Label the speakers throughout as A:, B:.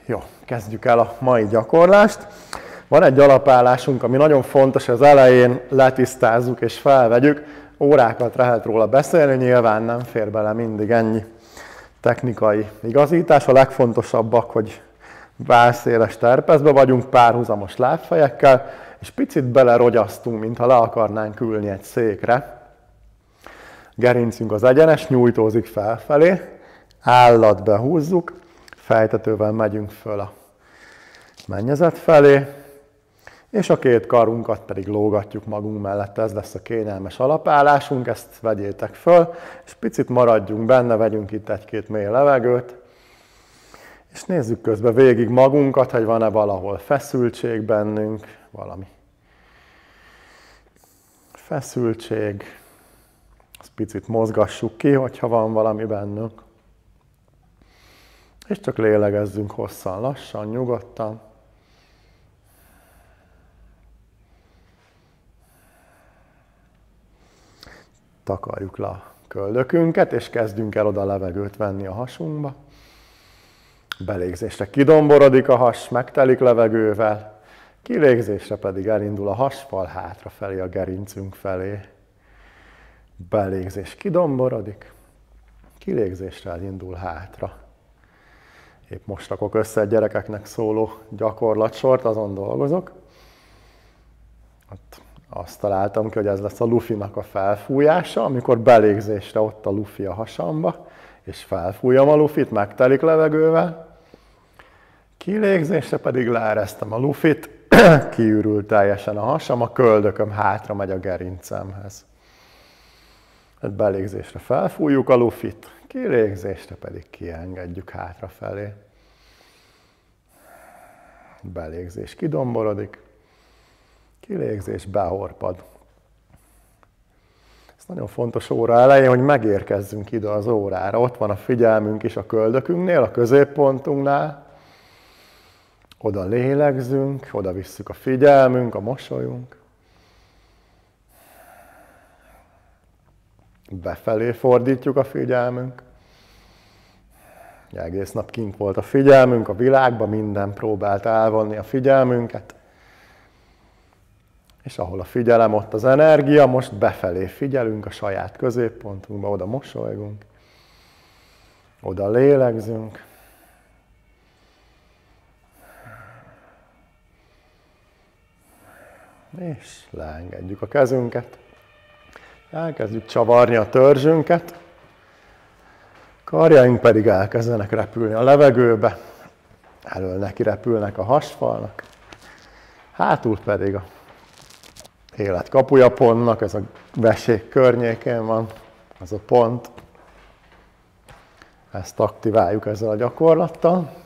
A: Jó, kezdjük el a mai gyakorlást. Van egy alapállásunk, ami nagyon fontos, hogy az elején letisztázzuk és felvegyük. Órákat lehet róla beszélni, nyilván nem fér bele mindig ennyi technikai igazítás. A legfontosabbak, hogy válszéles terpezbe vagyunk, párhuzamos lábfejekkel, és picit belerogyasztunk, mintha le akarnánk ülni egy székre. Gerincünk az egyenes, nyújtózik felfelé, állat behúzzuk, fejtetővel megyünk föl a mennyezet felé, és a két karunkat pedig lógatjuk magunk mellett. Ez lesz a kényelmes alapállásunk, ezt vegyétek föl, és picit maradjunk benne, vegyünk itt egy-két mély levegőt, és nézzük közben végig magunkat, hogy van-e valahol feszültség bennünk, valami feszültség, ezt picit mozgassuk ki, hogyha van valami bennünk. És csak lélegezzünk hosszan, lassan, nyugodtan. Takarjuk le a köldökünket, és kezdjünk el oda levegőt venni a hasunkba. Belégzésre kidomborodik a has, megtelik levegővel, kilégzésre pedig elindul a hasfal hátrafelé, a gerincünk felé. Belégzés kidomborodik, kilégzésre elindul hátra. Épp most rakok össze egy gyerekeknek szóló gyakorlatsort, azon dolgozok. Azt találtam ki, hogy ez lesz a lufinak a felfújása, amikor belégzésre ott a lufi a hasamba, és felfújom a lufit, megtelik levegővel. Kilégzésre pedig leeresztem a lufit, kiürül teljesen a hasam, a köldököm hátra megy a gerincemhez. Belégzésre felfújjuk a lufit, kilégzésre pedig kiengedjük hátrafelé. Belégzés kidomborodik, kilégzés behorpad. Ez nagyon fontos óra elején, hogy megérkezzünk ide az órára. Ott van a figyelmünk is a köldökünknél, a középpontunknál. Oda lélegzünk, oda visszük a figyelmünk, a mosolyunk. Befelé fordítjuk a figyelmünk. Egész nap kint volt a figyelmünk a világban, minden próbált elvonni a figyelmünket. És ahol a figyelem, ott az energia, most befelé figyelünk a saját középpontunkba, oda mosolygunk, oda lélegzünk. És leengedjük a kezünket. Elkezdjük csavarni a törzsünket. Karjaink pedig elkezdenek repülni a levegőbe. Elől neki repülnek a hasfalnak. Hátul pedig a élet kapuja pontnak, ez a vesék környékén van, az a pont. Ezt aktiváljuk ezzel a gyakorlattal.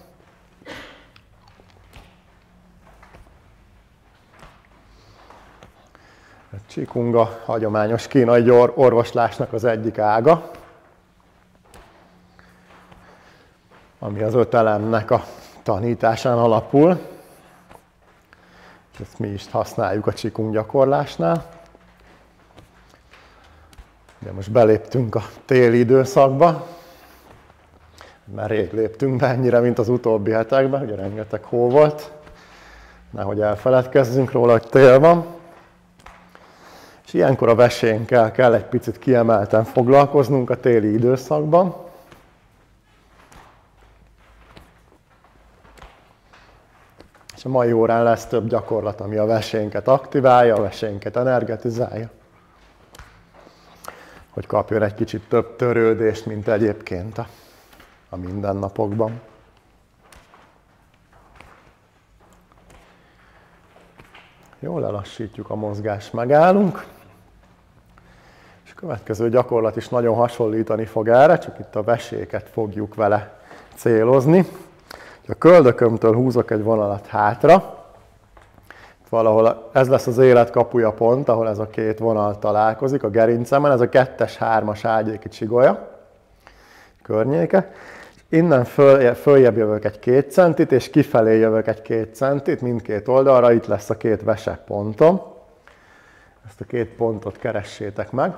A: A Csikunga hagyományos kínai orvoslásnak az egyik ága, ami az 5 elemnek a tanításán alapul. Ezt mi is használjuk a Csikung gyakorlásnál. De most beléptünk a téli időszakba, mert rég léptünk be ennyire, mint az utóbbi hetekben, ugye rengeteg hó volt. Nehogy elfeledkezzünk róla, hogy tél van. És ilyenkor a vesénkkel kell egy picit kiemelten foglalkoznunk a téli időszakban. És a mai órán lesz több gyakorlat, ami a vesénket aktiválja, a vesénket energetizálja. Hogy kapjon egy kicsit több törődést, mint egyébként a mindennapokban. Jól lelassítjuk a mozgást, megállunk. És a következő gyakorlat is nagyon hasonlítani fog erre, csak itt a veséket fogjuk vele célozni. A köldökömtől húzok egy vonalat hátra. Valahol ez lesz az életkapuja pont, ahol ez a két vonal találkozik a gerincemen. Ez a 2-es, 3-as ágyéki csigolya környéke. Innen följebb jövök egy 2 centit, és kifelé jövök egy 2 centit, mindkét oldalra, itt lesz a 2 vesepontom. Ezt a 2 pontot keressétek meg.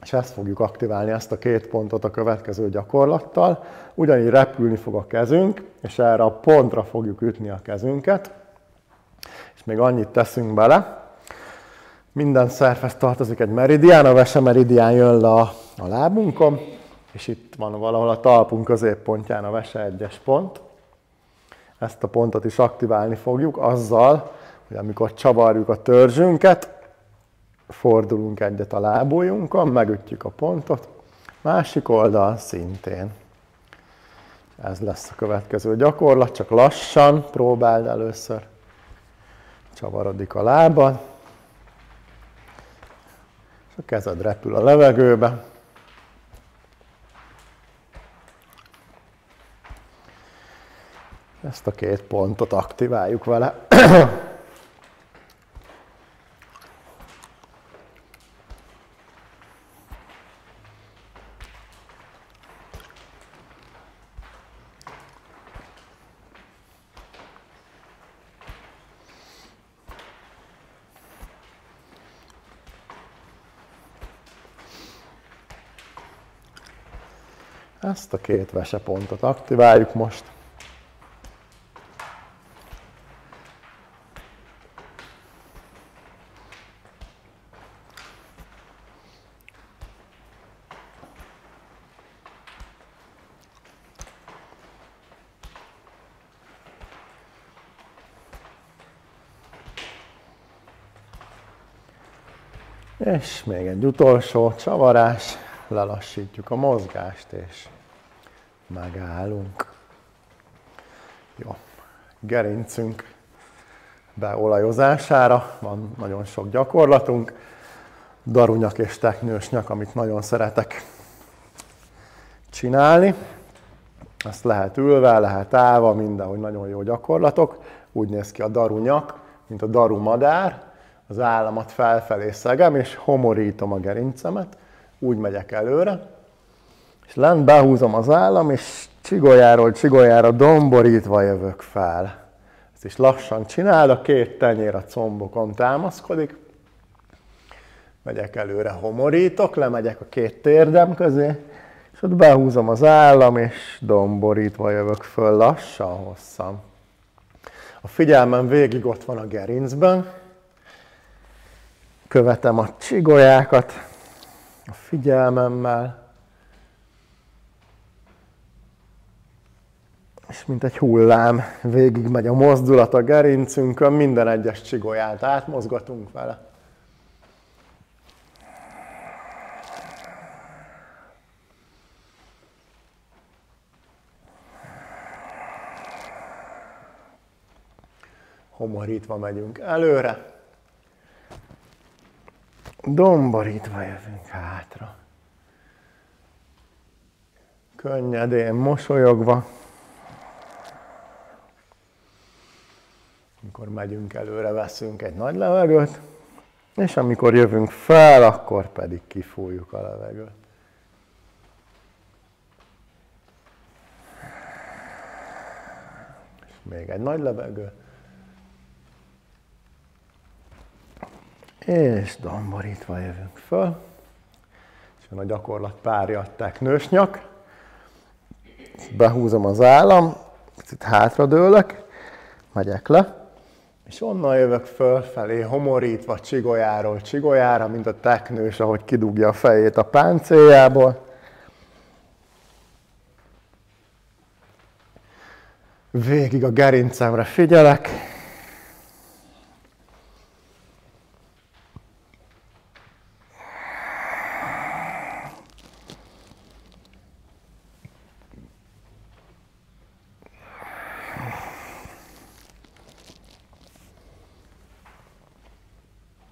A: És ezt fogjuk aktiválni, ezt a két pontot a következő gyakorlattal. Ugyanígy repülni fog a kezünk, és erre a pontra fogjuk ütni a kezünket. És még annyit teszünk bele. Minden szervhez tartozik egy meridián, a vesemeridián jön le a lábunkon, és itt van valahol a talpunk középpontján a vese 1-es pont. Ezt a pontot is aktiválni fogjuk azzal, hogy amikor csavarjuk a törzsünket, fordulunk egyet a lábujjunkon, megütjük a pontot, másik oldal szintén. Ez lesz a következő gyakorlat, csak lassan próbáld először. Csavarodik a lábad, és a kezed repül a levegőbe. Ezt a két pontot aktiváljuk vele. Ezt a két vesepontot aktiváljuk most. És még egy utolsó csavarás, lelassítjuk a mozgást, és megállunk. Jó, gerincünk beolajozására van nagyon sok gyakorlatunk. Darunyak és teknősnyak, amit nagyon szeretek csinálni. Ezt lehet ülve, lehet állva, mindenhogy nagyon jó gyakorlatok. Úgy néz ki a darunyak, mint a darumadár. Az államat felfelé szegem, és homorítom a gerincemet. Úgy megyek előre. És lent behúzom az állam, és csigolyáról csigolyára domborítva jövök fel. Ezt is lassan csinálod, a két tenyér a combokon támaszkodik. Megyek előre, homorítok, lemegyek a két térdem közé, és ott behúzom az állam, és domborítva jövök föl lassan, hosszan. A figyelmem végig ott van a gerincben. Követem a csigolyákat a figyelmemmel. És mint egy hullám, végig megy a mozdulat a gerincünkön, minden egyes csigolyát átmozgatunk vele. Homorítva megyünk előre, domborítva jövünk hátra. Könnyedén, mosolyogva. Amikor megyünk előre, veszünk egy nagy levegőt, és amikor jövünk fel, akkor pedig kifújjuk a levegőt. És még egy nagy levegő. És domborítva jövünk föl. És jön a gyakorlat párja, a teknősnyak. Behúzom az állam, picit hátradőlök, megyek le. És onnan jövök fölfelé, homorítva csigolyáról csigolyára, mint a teknős, ahogy kidugja a fejét a páncéljából. Végig a gerincemre figyelek.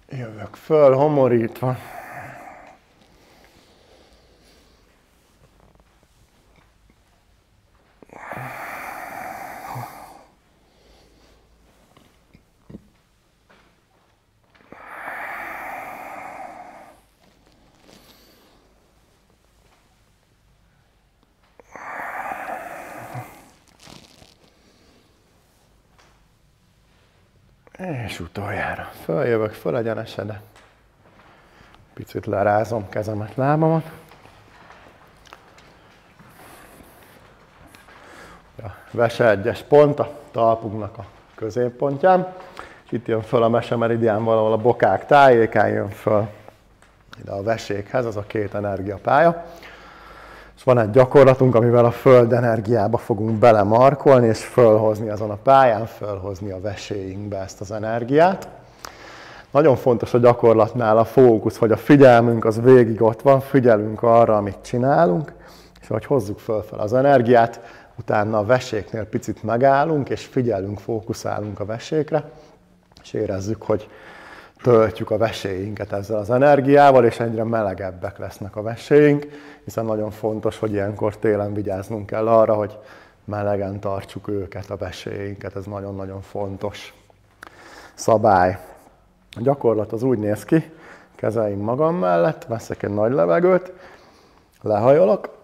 A: Jövök föl, homorítva. És utoljára följövök föl egyenesedre. Picit lerázom kezemet, lábamat. A vese 1-es pont a talpunknak a középpontján. És itt jön föl a mesemeridián valahol a bokák tájékán, jön föl ide a veséghez, az a 2 energiapálya. És van egy gyakorlatunk, amivel a föld energiába fogunk belemarkolni, és fölhozni azon a pályán, fölhozni a veséinkbe ezt az energiát. Nagyon fontos a gyakorlatnál a fókusz, hogy a figyelmünk az végig ott van, figyelünk arra, amit csinálunk, és hogy hozzuk fölfel az energiát, utána a veséknél picit megállunk, és figyelünk, fókuszálunk a vesékre, és érezzük, hogy töltjük a veséinket ezzel az energiával, és egyre melegebbek lesznek a veséink, hiszen nagyon fontos, hogy ilyenkor télen vigyáznunk kell arra, hogy melegen tartsuk őket, a veséinket, ez nagyon-nagyon fontos szabály. A gyakorlat az úgy néz ki, kezeim magam mellett, veszek egy nagy levegőt, lehajolok,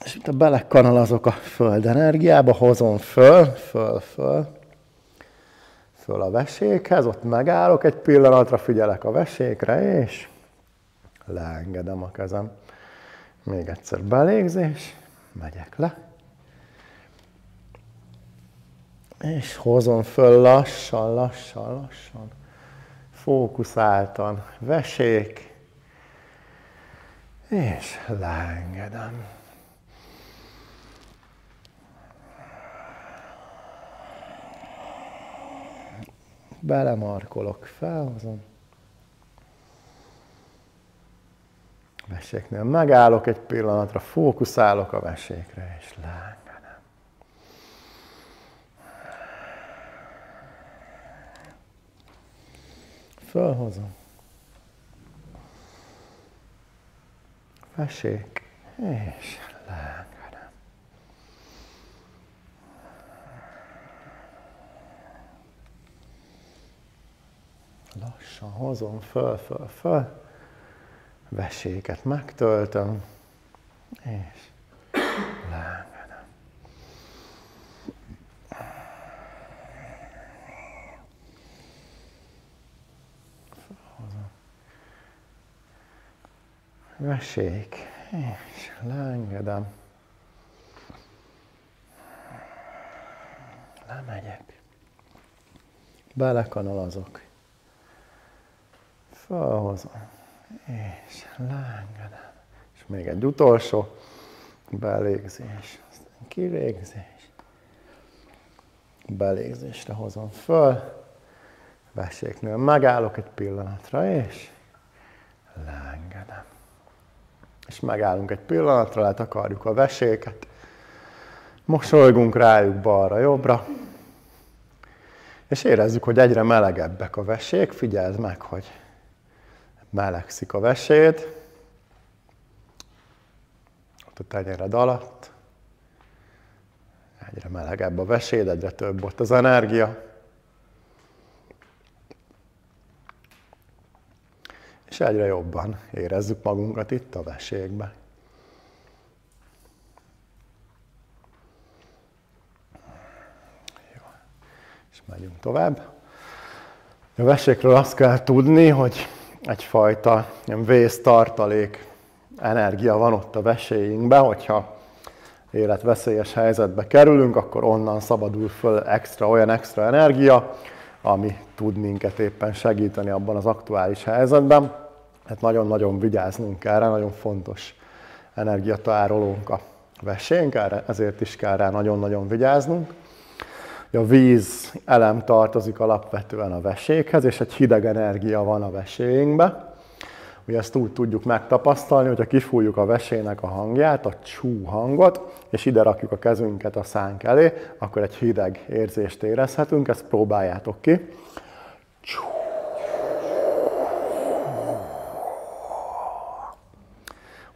A: és itt belekanalazok a föld energiába, hozom föl a vesékhez, ott megállok egy pillanatra, figyelek a vesékre, és leengedem a kezem. Még egyszer belégzés, megyek le, és hozom föl lassan, fókuszáltan, vesék, és leengedem. Belemarkolok, felhozom. Veséknél megállok egy pillanatra, fókuszálok a vesékre, és leengedem. Fölhozom. Vesék, és leengedem. Lassan hozom föl. Veséket megtöltöm, és leengedem. Felhozom. Vesék, és leengedem. Lemegyek. Belekanalazok. Felhozom. És leengedem. És még egy utolsó belégzés, aztán kilégzés. Belégzésre hozom föl. Veséknél megállok egy pillanatra, és leengedem. És megállunk egy pillanatra, letakarjuk a veséket. Mosolygunk rájuk balra-jobbra. És érezzük, hogy egyre melegebbek a vesék. Figyeld meg, hogy melegszik a veséd, ott a tenyered alatt, egyre melegebb a veséd, egyre több ott az energia, és egyre jobban érezzük magunkat itt a veségben. Jó. És megyünk tovább. A vesékről azt kell tudni, hogy egyfajta vésztartalék energia van ott a veséinkben, hogyha életveszélyes helyzetbe kerülünk, akkor onnan szabadul föl olyan extra energia, ami tud minket éppen segíteni abban az aktuális helyzetben. Hát nagyon-nagyon vigyáznunk kell rá, nagyon fontos energiatárolónk a vesénk, ezért is kell rá nagyon-nagyon vigyáznunk. A víz elem tartozik alapvetően a vesékhez, és egy hideg energia van a veséinkben. Ugye ezt úgy tudjuk megtapasztalni, hogyha kifújjuk a vesének a hangját, a csú hangot, és ide rakjuk a kezünket a szánk elé, akkor egy hideg érzést érezhetünk, ezt próbáljátok ki.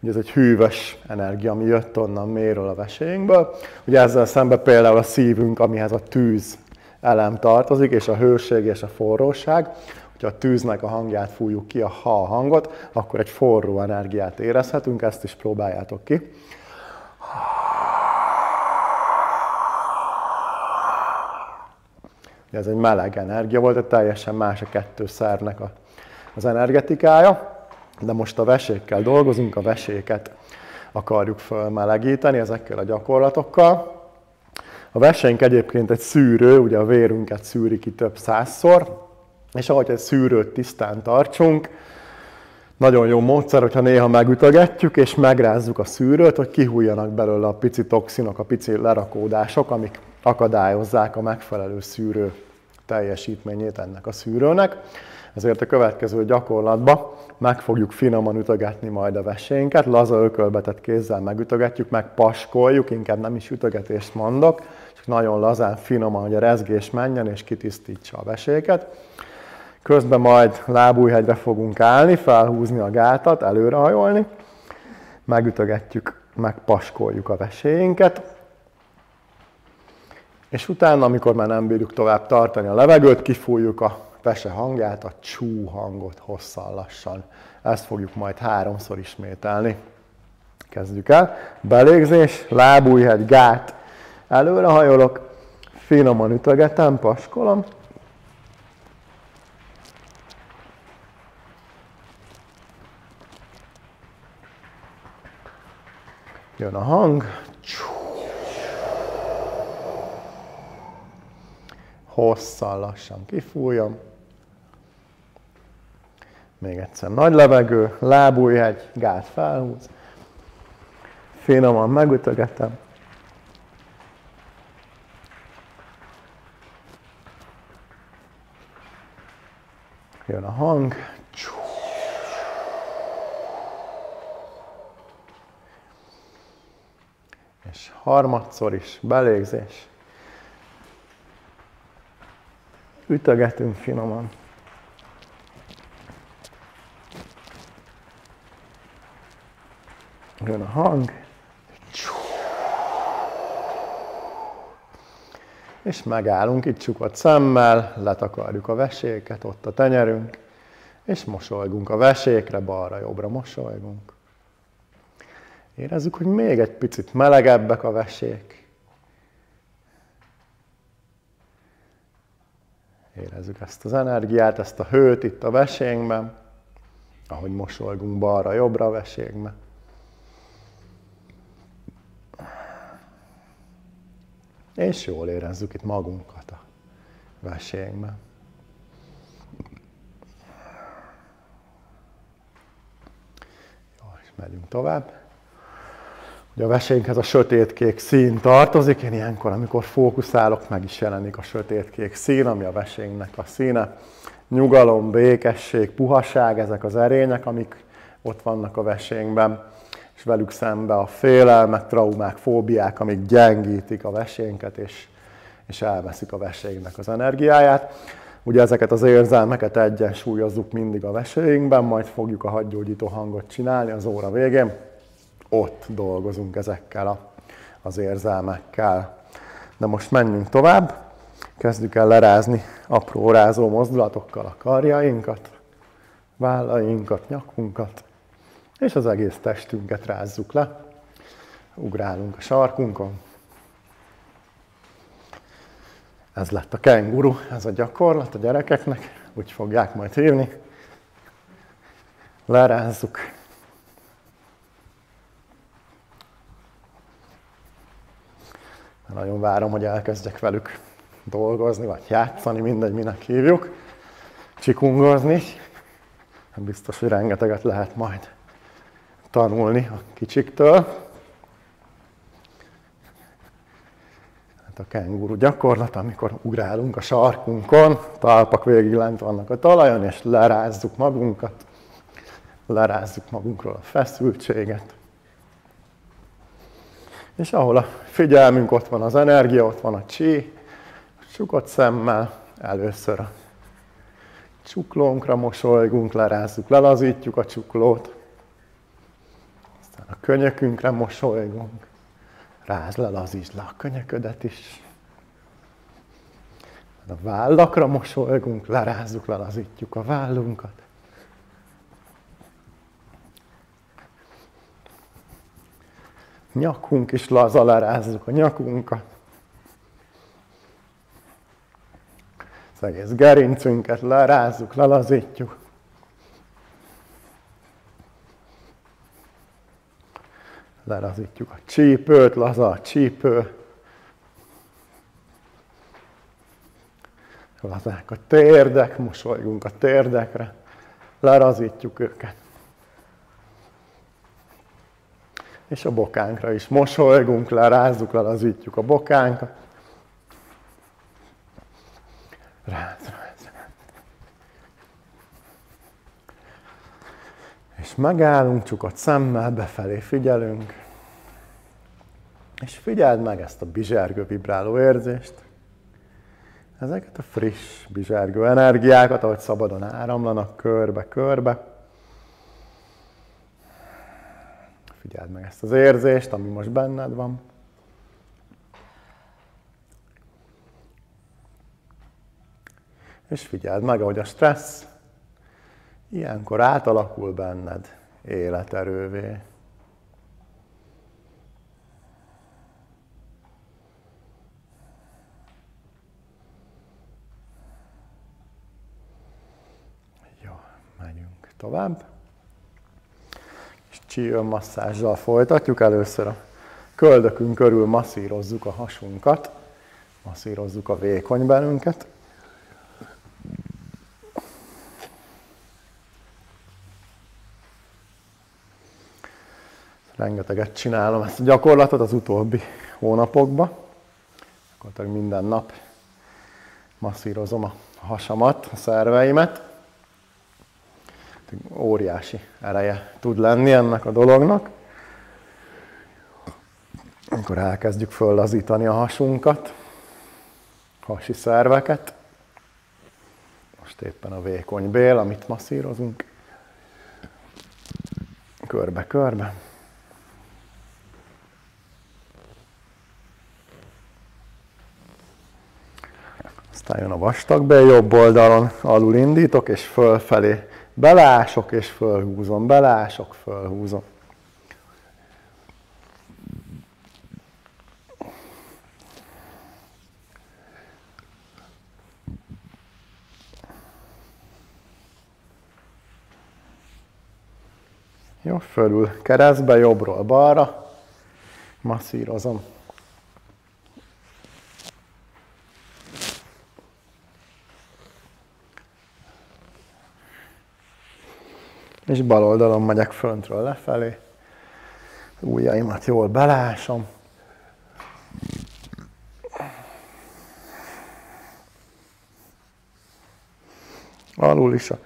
A: Ugye ez egy hűvös energia, ami jött onnan mélyről a veséinkből. Ugye ezzel szemben például a szívünk, amihez a tűz elem tartozik, és a hőség és a forróság. Hogyha a tűznek a hangját fújjuk ki, a ha hangot, akkor egy forró energiát érezhetünk, ezt is próbáljátok ki. Ez egy meleg energia volt, teljesen más a kettő szervnek az energetikája. De most a vesékkel dolgozunk, a veséket akarjuk fölmelegíteni ezekkel a gyakorlatokkal. A vesénk egyébként egy szűrő, ugye a vérünket szűri ki több százszor, és ahogy egy szűrőt tisztán tartsunk, nagyon jó módszer, hogyha néha megütögetjük és megrázzuk a szűrőt, hogy kihújjanak belőle a pici toxinok, a pici lerakódások, amik akadályozzák a megfelelő szűrő teljesítményét ennek a szűrőnek. Ezért a következő gyakorlatban meg fogjuk finoman ütögetni majd a vesénket, laza ökölbetett kézzel megütögetjük, megpaskoljuk, inkább nem is ütögetést mondok, csak nagyon lazán, finoman, hogy a rezgés menjen és kitisztítsa a veséket. Közben majd lábújhegyre fogunk állni, felhúzni a gátat, előrehajolni, megütögetjük, megpaskoljuk a veséinket, és utána, amikor már nem bírjuk tovább tartani a levegőt, kifújjuk a vese hangját, a csú hangot hosszan lassan. Ezt fogjuk majd 3-szor ismételni. Kezdjük el. Belégzés, lábújhegy, gát, előrehajolok, finoman ütögetem, paskolom. Jön a hang. Hosszan lassan kifújom. Még egyszer nagy levegő, lábújhegy, gát felhúz. Finoman megütögetem. Jön a hang. És harmadszor is belégzés. Ütögetünk finoman. Jön a hang. És megállunk itt csukott szemmel, letakarjuk a veséket, ott a tenyerünk, és mosolygunk a vesékre, balra-jobbra mosolygunk. Érezzük, hogy még egy picit melegebbek a vesék. Érezzük ezt az energiát, ezt a hőt itt a vesénkben, ahogy mosolygunk balra-jobbra a vesékben. És jól érezzük itt magunkat a vesénkben. Jó, és megyünk tovább. Ugye a vesénkhez a sötétkék szín tartozik. Én ilyenkor, amikor fókuszálok, meg is jelenik a sötétkék szín, ami a vesénknek a színe. Nyugalom, békesség, puhaság, ezek az erények, amik ott vannak a vesénkben. És velük szembe a félelmek, traumák, fóbiák, amik gyengítik a vesénket, és elveszik a vesénknek az energiáját. Ugye ezeket az érzelmeket egyensúlyozzuk mindig a veséinkben, majd fogjuk a hadgyógyító hangot csinálni az óra végén. Ott dolgozunk ezekkel az érzelmekkel. De most menjünk tovább. Kezdjük el lerázni apró rázó mozdulatokkal a karjainkat, vállainkat, nyakunkat, és az egész testünket rázzuk le. Ugrálunk a sarkunkon. Ez lett a kenguru, ez a gyakorlat a gyerekeknek, úgy fogják majd hívni. Lerázzuk. Nagyon várom, hogy elkezdjek velük dolgozni, vagy játszani, mindegy, minek hívjuk. Csikungozni. Biztos, hogy rengeteget lehet majd tanulni a kicsiktől. Hát a kenguru gyakorlat, amikor ugrálunk a sarkunkon, talpak végig lent vannak a talajon, és lerázzuk magunkat, lerázzuk magunkról a feszültséget. És ahol a figyelmünk, ott van az energia, ott van a csí, csukott szemmel, először a csuklónkra mosolygunk, lerázzuk, lelazítjuk a csuklót, aztán a könyökünkre mosolygunk, rázd, lelazítsd le a könyöködet is. A vállakra mosolygunk, lerázzuk, lelazítjuk a vállunkat. Nyakunk is laza, lerázzuk a nyakunkat. Az egész gerincünket lerázzuk, lelazítjuk. Lerazítjuk a csípőt, laza a csípő. Lazák a térdek, mosolygunk a térdekre. Lerazítjuk őket. És a bokánkra is mosolygunk, lerázzuk, lerazítjuk a bokánkat. Ráz. És megállunk, csukott szemmel, befelé figyelünk. És figyeld meg ezt a bizsergő, vibráló érzést. Ezeket a friss, bizsergő energiákat, ahogy szabadon áramlanak körbe-körbe. Figyeld meg ezt az érzést, ami most benned van. És figyeld meg, ahogy a stressz ilyenkor átalakul benned életerővé. Jó, megyünk tovább. És Qigong masszázsal folytatjuk. Először a köldökünk körül masszírozzuk a hasunkat, masszírozzuk a vékony belünket. Rengeteget csinálom ezt a gyakorlatot az utóbbi hónapokban. Gyakorlatilag minden nap masszírozom a hasamat, a szerveimet. Óriási ereje tud lenni ennek a dolognak. Amikor elkezdjük föllazítani a hasunkat, hasi szerveket. Most éppen a vékony bél, amit masszírozunk. Körbe-körbe. Aztán jön a vastagbél jobb oldalon, alul indítok, és fölfelé belások, és fölhúzom, belások, fölhúzom. Jó, fölül keresztbe, jobbról balra, masszírozom. És bal oldalon megyek föntről lefelé. Ujjaimat jól belásom. Alul is a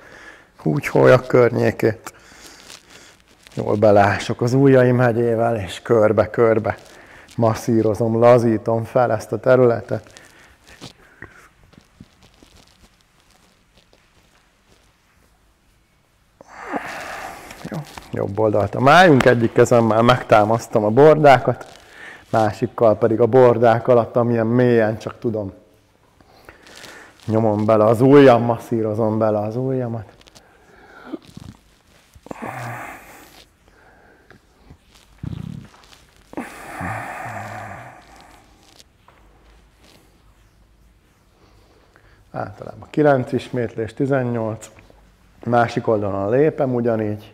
A: húgyhólyak környékét. Jól belások az ujjaim hegyével, és körbe-körbe masszírozom, lazítom fel ezt a területet. Jó, jobb oldalt a májunk, egyik kezemmel megtámasztom a bordákat, másikkal pedig a bordák alatt, amilyen mélyen csak tudom. Nyomom bele az ujjam, masszírozom bele az ujjamat. Általában 9 ismétlés, 18. Másik oldalon lépem ugyanígy.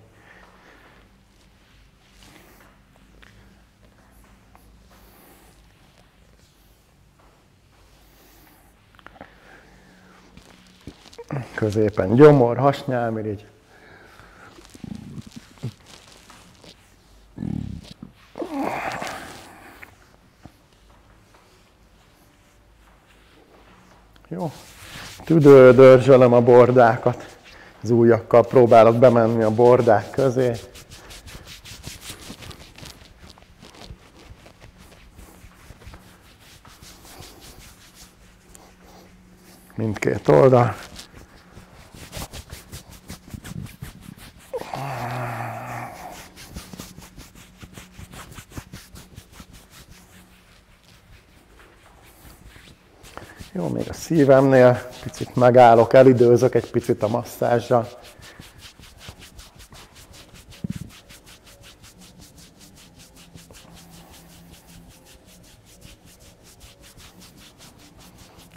A: Középen gyomor, hasnyálmirigy. Jó. Tüdődörzsölöm a bordákat. Az ujjakkal próbálok bemenni a bordák közé. Mindkét oldal. Jó, még a szívemnél picit megállok, elidőzök egy picit a masszázsal.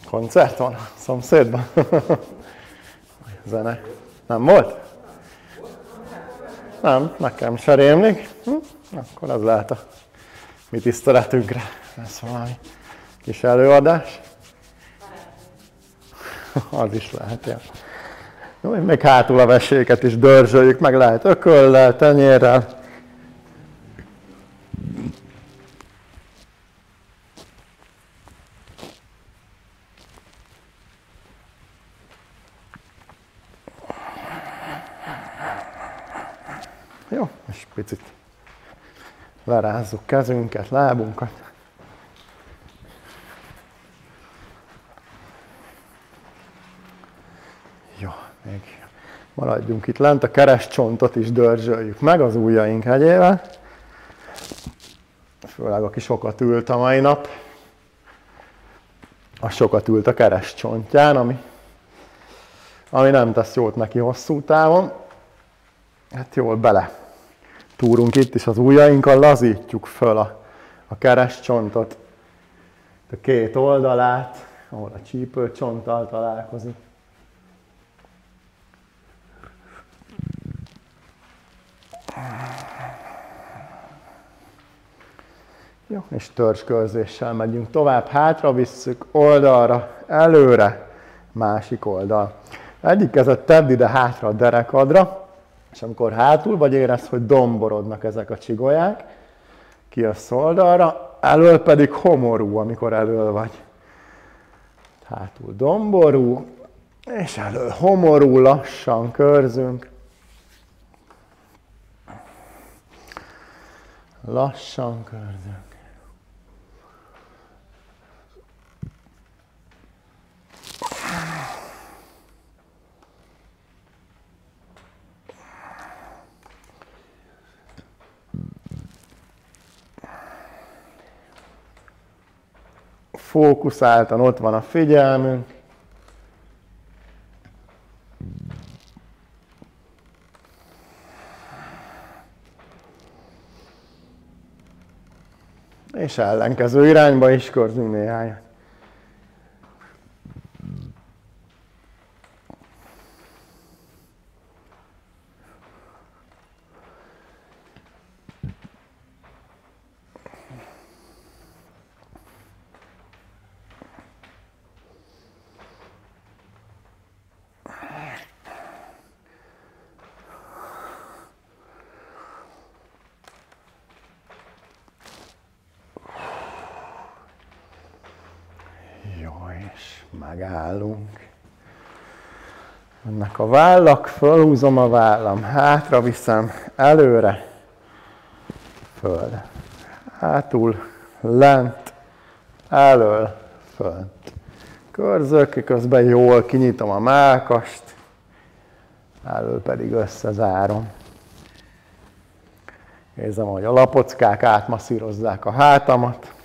A: Koncert van a szomszédban? Zene. Nem volt? Nem, nekem se rémlik. Akkor az lehet a mi tiszteletünkre. Ez valami kis előadás. Az is lehet, ja. Jó, még hátul a veséket is dörzsöljük, meg lehet ököllel, tenyérrel. Jó, és picit lerázzuk kezünket, lábunkat. Jó, még maradjunk itt lent, a keresztcsontot is dörzsöljük meg az ujjaink hegyével. Főleg aki sokat ült a mai nap, az sokat ült a keresztcsontján, ami nem tesz jót neki hosszú távon. Hát jól bele túrunk itt is az ujjainkkal, lazítjuk föl a keresztcsontot, a két oldalát, ahol a csípőcsonttal találkozik. Jó, és törzskörzéssel megyünk tovább, hátra visszük, oldalra, előre, másik oldal. Egyik kezet tedd ide hátra a derekadra, és amikor hátul vagy, érezd, hogy domborodnak ezek a csigolyák, kijössz oldalra, elől pedig homorú, amikor elől vagy. Hátul domború, és elől homorú, lassan körzünk. Lassan körzünk. Fókuszáltan ott van a figyelmünk. És ellenkező irányba is körzünk néhányat. Megállunk. Ennek a vállak, fölhúzom a vállam, hátra viszem, előre, föl. Hátul, lent, elől, fönt. Körzök, közben jól kinyitom a mellkast, elől pedig összezárom. Érzem, hogy a lapockák átmasszírozzák a hátamat.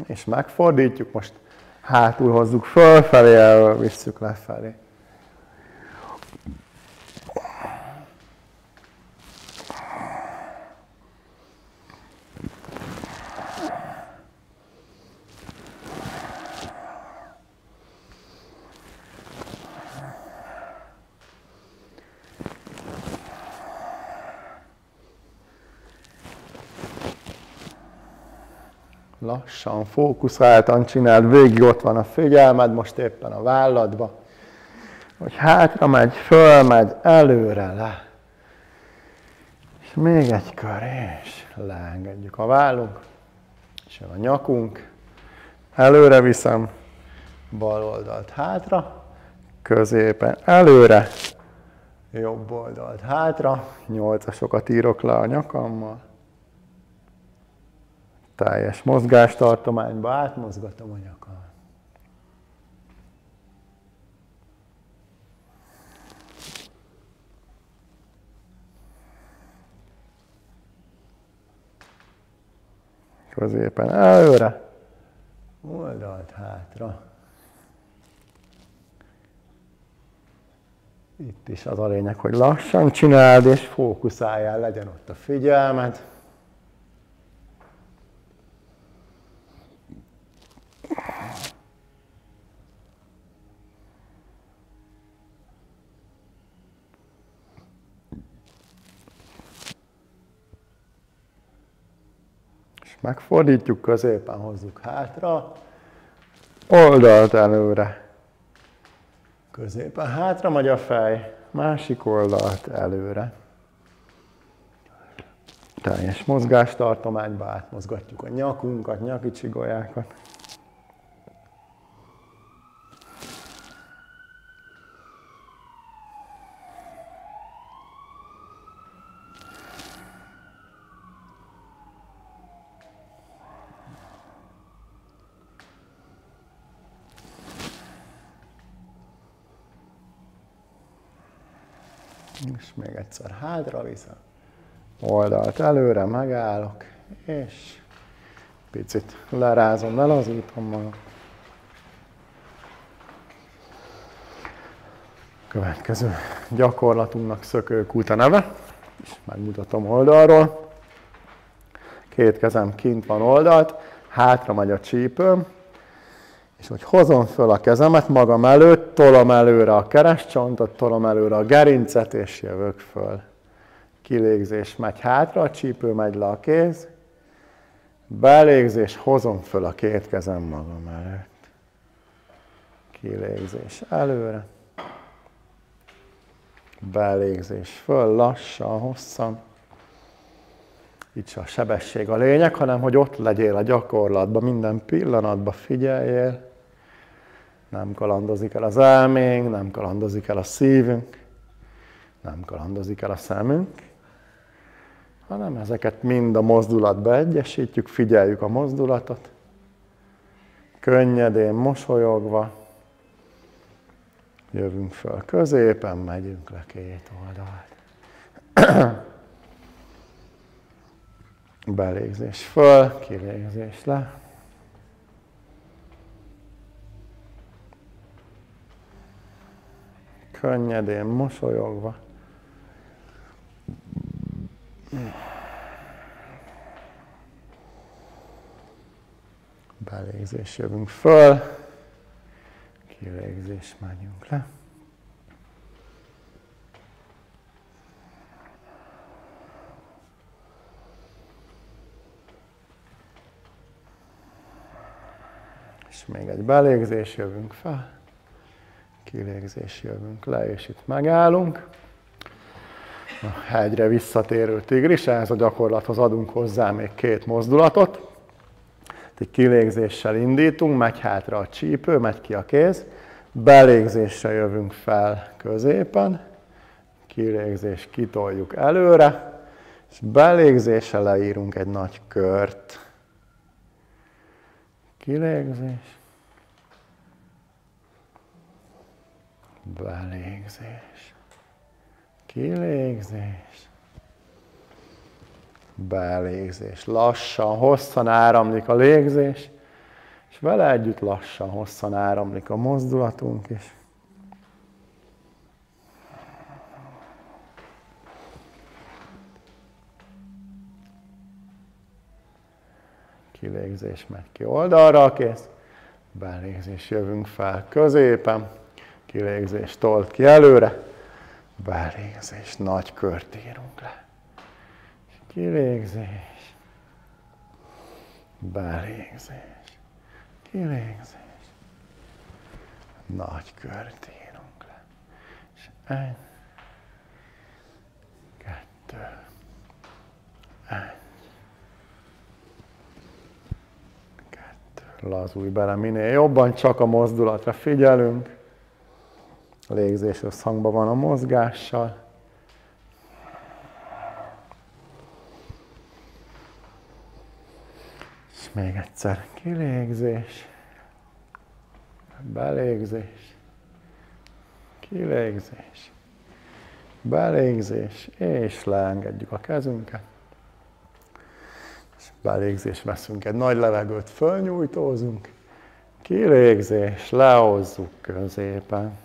A: És megfordítjuk, most hátul hozzuk fölfelé, elől visszük lefelé. Lassan, fókuszáltan csináld, végig ott van a figyelmed, most éppen a válladba, hogy hátra megy, fölmegy, előre, le. És még egy kör, és leengedjük a vállunk, és a nyakunk, előre viszem, bal oldalt hátra, középen előre, jobb oldalt hátra, 8-asokat írok le a nyakammal. Teljes mozgástartományba átmozgatom a nyakam. középen előre, oldalt hátra. Itt is az a lényeg, hogy lassan csináld, és fókuszáljál, legyen ott a figyelmed. És megfordítjuk, középen hozzuk hátra, oldalt előre. Középen hátra megy a fej, másik oldalt előre. Teljes mozgástartományba átmozgatjuk a nyakunkat, nyaki csigolyákat. És még egyszer hátra vissza, oldalt előre, megállok, és picit lerázom, lelazítom magam. Következő gyakorlatunknak szökőkút a neve, és megmutatom oldalról. Két kezem kint van oldalt, hátra megy a csípőm, és hogy hozom föl a kezemet magam előtt, tolom előre a keresztcsontot, tolom előre a gerincet, és jövök föl. Kilégzés megy hátra, a csípő megy le a kéz. Belégzés, hozom föl a két kezem magam előtt. Kilégzés előre. Belégzés föl, lassan, hosszan. Itt se a sebesség a lényeg, hanem hogy ott legyél a gyakorlatban, minden pillanatban figyeljél. Nem kalandozik el az elménk, nem kalandozik el a szívünk, nem kalandozik el a szemünk, hanem ezeket mind a mozdulatba egyesítjük, figyeljük a mozdulatot, könnyedén, mosolyogva, jövünk föl középen, megyünk le két oldalt. Belégzés föl, kilégzés le. Könnyedén, mosolyogva. Belégzés, jövünk föl. Kilégzés, megyünk le. És még egy belégzés, jövünk fel. Kilégzés, jövünk le, és itt megállunk. A hegyre visszatérő tigris, ehhez a gyakorlathoz adunk hozzá még két mozdulatot. Egy kilégzéssel indítunk, megy hátra a csípő, megy ki a kéz. Belégzéssel jövünk fel középen. Kilégzés, kitoljuk előre. És belégzéssel leírunk egy nagy kört. Kilégzés. Belégzés. Kilégzés. Belégzés. Lassan, hosszan áramlik a légzés, és vele együtt lassan, hosszan áramlik a mozdulatunk is. Kilégzés, megy ki oldalra a kéz. Belégzés, jövünk fel középen. Kilégzés, tolt ki előre. Belégzés, nagy kört írunk le. Kilégzés. Belégzés. Kilégzés. Nagy kört írunk le. És egy, kettő, egy, kettő. Lazulj bele minél jobban, csak a mozdulatra figyelünk. A légzés összhangban van a mozgással. És még egyszer kilégzés, belégzés, kilégzés, belégzés, és leengedjük a kezünket. És Belégzés, veszünk egy nagy levegőt, fölnyújtózunk. Kilégzés, lehozzuk középen.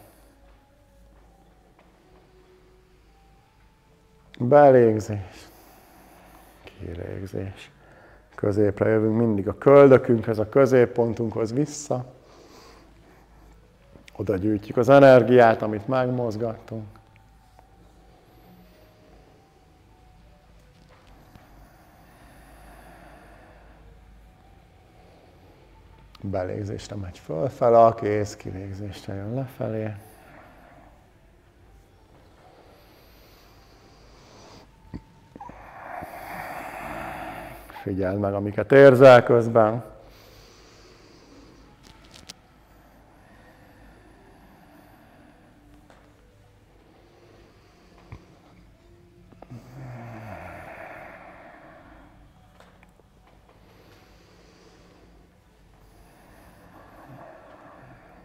A: Belégzés, kilégzés. Középre jövünk mindig a köldökünkhöz, a középpontunkhoz vissza. Oda gyűjtjük az energiát, amit megmozgattunk. Belégzésre megy fölfele a kéz, kilégzésre jön lefelé. Figyeld meg, amiket érzel közben.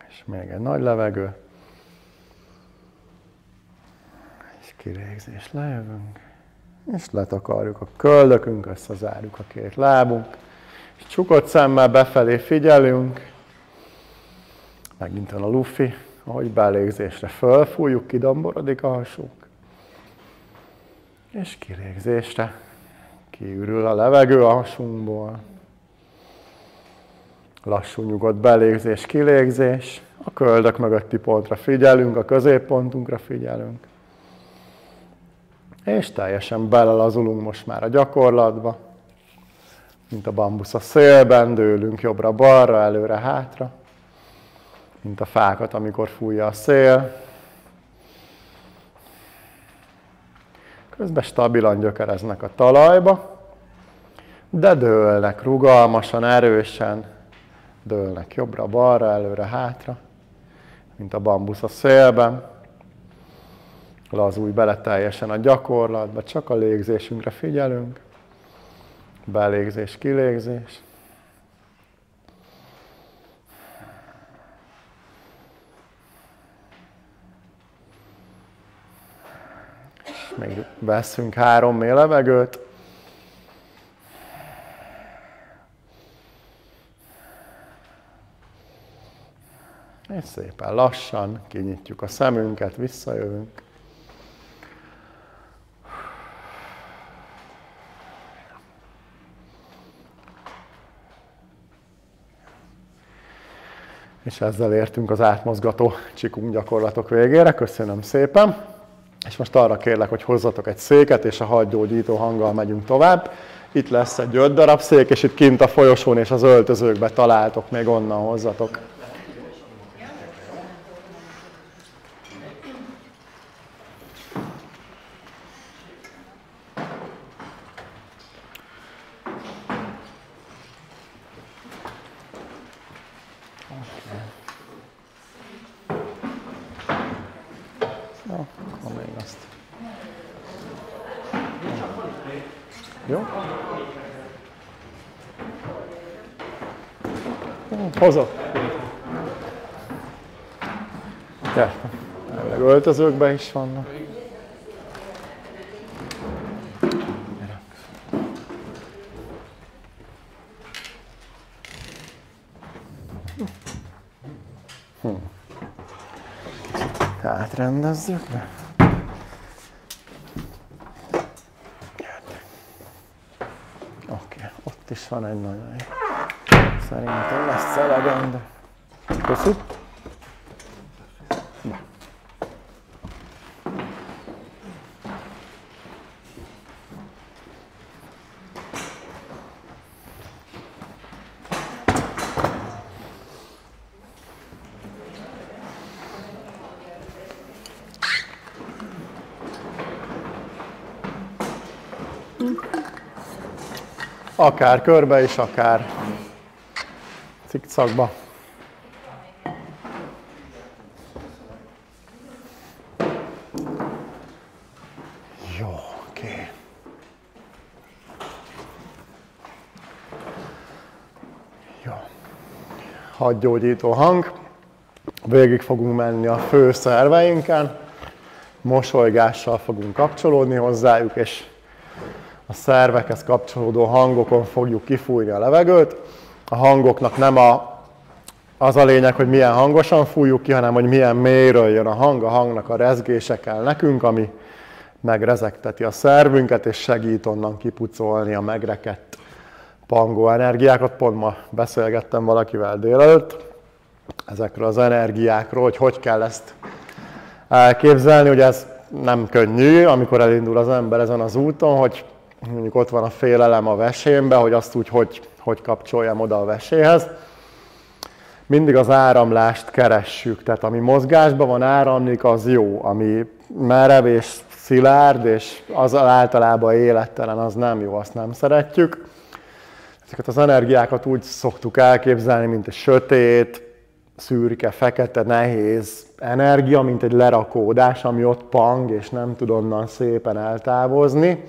A: És még egy nagy levegő. És kilégzés, lejövünk. És letakarjuk a köldökünk, összezárjuk a két lábunk. És csukott szemmel befelé figyelünk. Megint van a lufi, ahogy belégzésre fölfújjuk, kidomborodik a hasunk. És kilégzésre kiürül a levegő a hasunkból. Lassú nyugodt belégzés, kilégzés. A köldök mögötti pontra figyelünk, a középpontunkra figyelünk. És teljesen belelazulunk most már a gyakorlatba. Mint a bambusz a szélben, dőlünk jobbra-balra, előre-hátra. Mint a fákat, amikor fújja a szél. Közben stabilan gyökereznek a talajba, de dőlnek rugalmasan, erősen. Dőlnek jobbra-balra, előre-hátra. Mint a bambusz a szélben. Lazulj bele teljesen a gyakorlatba, csak a légzésünkre figyelünk. Belégzés, kilégzés. És még veszünk 3 mély levegőt. És szépen lassan kinyitjuk a szemünket, visszajövünk. És ezzel értünk az átmozgató csikung gyakorlatok végére. Köszönöm szépen! És most arra kérlek, hogy hozzatok egy széket, és a hadgyógyító hanggal megyünk tovább. Itt lesz egy 5 darab szék, és itt kint a folyosón és az öltözőkbe találtok, még onnan hozzatok. Jó? Hozok. Elvileg öltözőkben is vannak. Átrendezzük be. Oké, ott is van egy nagyon jó. Szerintem lesz elegendő. Köszönöm. Akár körbe is, akár cikcakba. Jó, oké. Jó. Hadgyógyító hang. Végig fogunk menni a fő szerveinken. Mosolygással fogunk kapcsolódni hozzájuk, és a a szervekhez kapcsolódó hangokon fogjuk kifújni a levegőt. A hangoknak nem az a lényeg, hogy milyen hangosan fújjuk ki, hanem hogy milyen mélyről jön a hang. A hangnak a rezgése kell nekünk, ami megrezegteti a szervünket, és segít onnan kipucolni a megrekedt pangó energiákat. Pont ma beszélgettem valakivel délelőtt ezekről az energiákról, hogy kell ezt elképzelni. Ugye ez nem könnyű, amikor elindul az ember ezen az úton, hogy mondjuk ott van a félelem a vesémbe, hogy azt úgy, hogy kapcsoljam oda a veséhez. Mindig az áramlást keressük, tehát ami mozgásban van, áramlik, az jó. Ami merev és szilárd, és az általában élettelen, az nem jó, azt nem szeretjük. Ezeket az energiákat úgy szoktuk elképzelni, mint egy sötét, szürke, fekete, nehéz energia, mint egy lerakódás, ami ott pang, és nem tud onnan szépen eltávozni.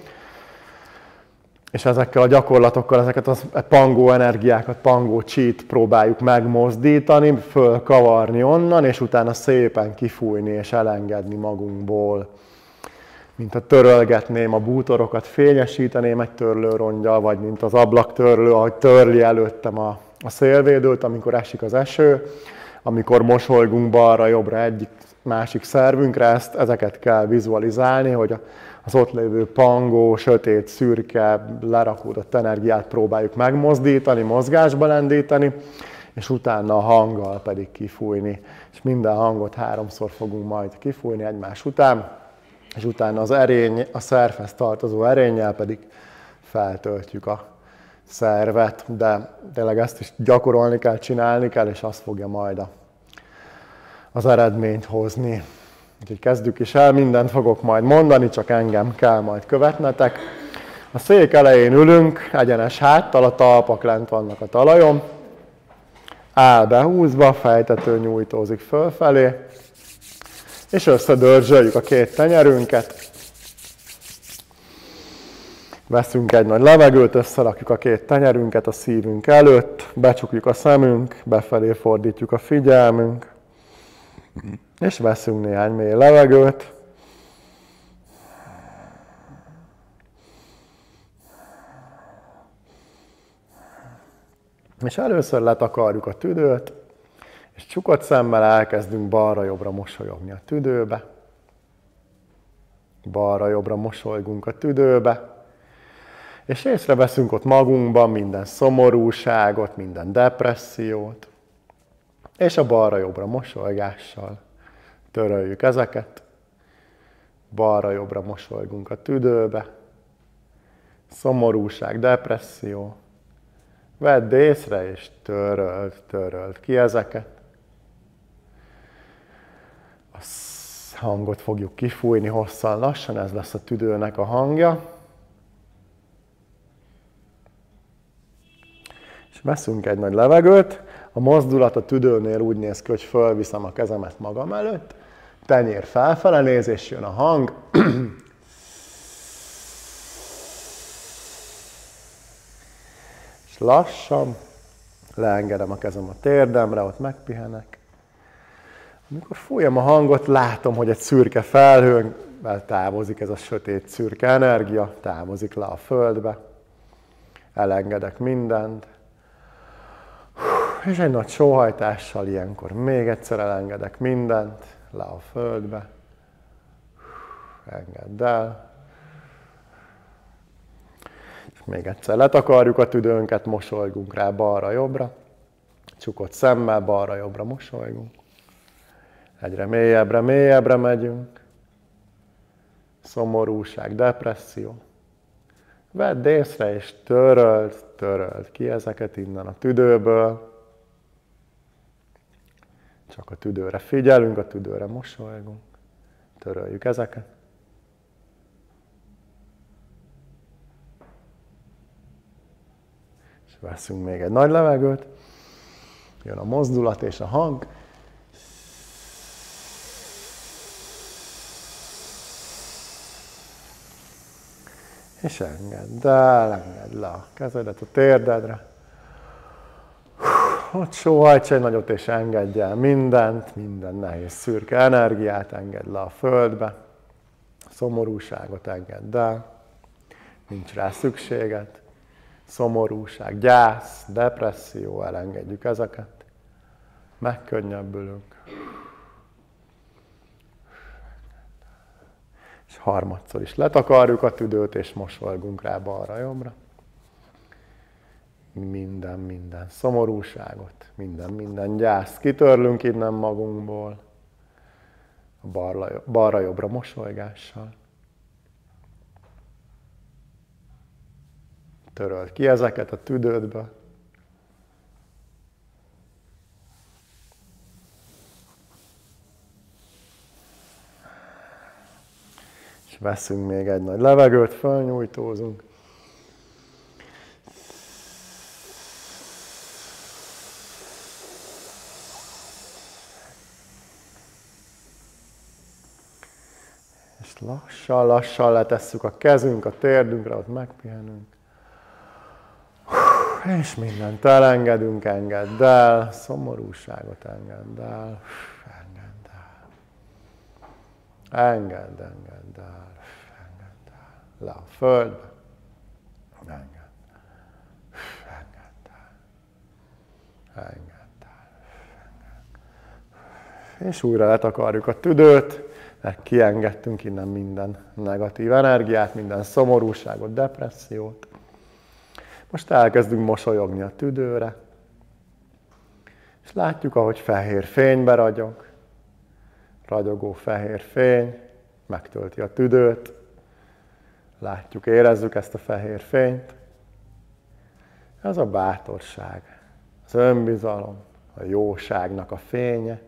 A: És ezekkel a gyakorlatokkal ezeket a pangó energiákat, pangó csít próbáljuk megmozdítani, fölkavarni onnan, és utána szépen kifújni és elengedni magunkból. Mint ha törölgetném a bútorokat, fényesíteném egy törlőronggyal, vagy mint az ablaktörlő, ahogy törli előttem a szélvédőt, amikor esik az eső, amikor mosolygunk balra-jobbra egyik másik szervünkre, ezeket kell vizualizálni, hogy az ott lévő pangó, sötét, szürke, lerakódott energiát próbáljuk megmozdítani, mozgásba lendíteni, és utána a hanggal pedig kifújni. És minden hangot 3-szor fogunk majd kifújni egymás után, és utána az erény, a szervhez tartozó erénnyel pedig feltöltjük a szervet, de tényleg ezt is gyakorolni kell, csinálni kell, és az fogja majd az eredményt hozni. Úgyhogy kezdjük is el, mindent fogok majd mondani, csak engem kell majd követnetek. A szék elején ülünk, egyenes háttal, a talpak lent vannak a talajon. Áll behúzva, fejtető nyújtózik fölfelé, és összedörzsöljük a két tenyerünket. Veszünk egy nagy levegőt, összerakjuk a két tenyerünket a szívünk előtt, becsukjuk a szemünk, befelé fordítjuk a figyelmünk, és veszünk néhány mély levegőt. És először letakarjuk a tüdőt, és csukott szemmel elkezdünk balra-jobbra mosolyogni a tüdőbe. Balra-jobbra mosolygunk a tüdőbe. És észreveszünk ott magunkban minden szomorúságot, minden depressziót. És a balra-jobbra mosolygással töröljük ezeket. Balra-jobbra mosolygunk a tüdőbe. Szomorúság, depresszió. Vedd észre, és töröld ki ezeket. A hangot fogjuk kifújni hosszan, lassan, ez lesz a tüdőnek a hangja. És veszünk egy nagy levegőt. A mozdulat a tüdőnél úgy néz ki, hogy fölviszem a kezemet magam előtt. Tenyér felfele néz, és jön a hang. És lassan leengedem a kezem a térdemre, ott megpihenek. Amikor fújom a hangot, látom, hogy egy szürke felhővel távozik ez a sötét szürke energia, távozik le a földbe. Elengedek mindent. És egy nagy sóhajtással ilyenkor még egyszer elengedek mindent le a földbe. Engedd el. És még egyszer letakarjuk a tüdőnket, mosolygunk rá balra-jobbra. Csukott szemmel balra-jobbra mosolygunk. Egyre mélyebbre megyünk. Szomorúság, depresszió. Vedd észre, és töröld ki ezeket innen a tüdőből. Csak a tüdőre figyelünk, a tüdőre mosolygunk. Töröljük ezeket. És veszünk még egy nagy levegőt. Jön a mozdulat és a hang. És engedd le a kezedet a térdedre. Ott sóhajts egy nagyot, és engedj el mindent, minden nehéz szürke energiát engedd le a földbe. Szomorúságot engedd el. nincs rá szükséged. Szomorúság, gyász, depresszió, elengedjük ezeket. Megkönnyebbülünk. És harmadszor is letakarjuk a tüdőt, és mosolygunk rá balra-jobbra. Minden szomorúságot, minden gyászt kitörlünk innen magunkból. Balra-jobbra mosolygással. Töröld ki ezeket a tüdődből. És veszünk még egy nagy levegőt, fölnyújtózunk. És lassan letesszük a kezünk a térdünkre, ott megpihenünk. És mindent elengedünk, engedd el, szomorúságot engedd el, engedd el. Engedd el, le a földbe. Engedd el. És újra letakarjuk a tüdőt, mert kiengedtünk innen minden negatív energiát, minden szomorúságot, depressziót. Most elkezdünk mosolyogni a tüdőre, és látjuk, ahogy fehér fénybe ragyog. Ragyogó fehér fény megtölti a tüdőt. Látjuk, érezzük ezt a fehér fényt. Ez a bátorság, az önbizalom, a jóságnak a fénye.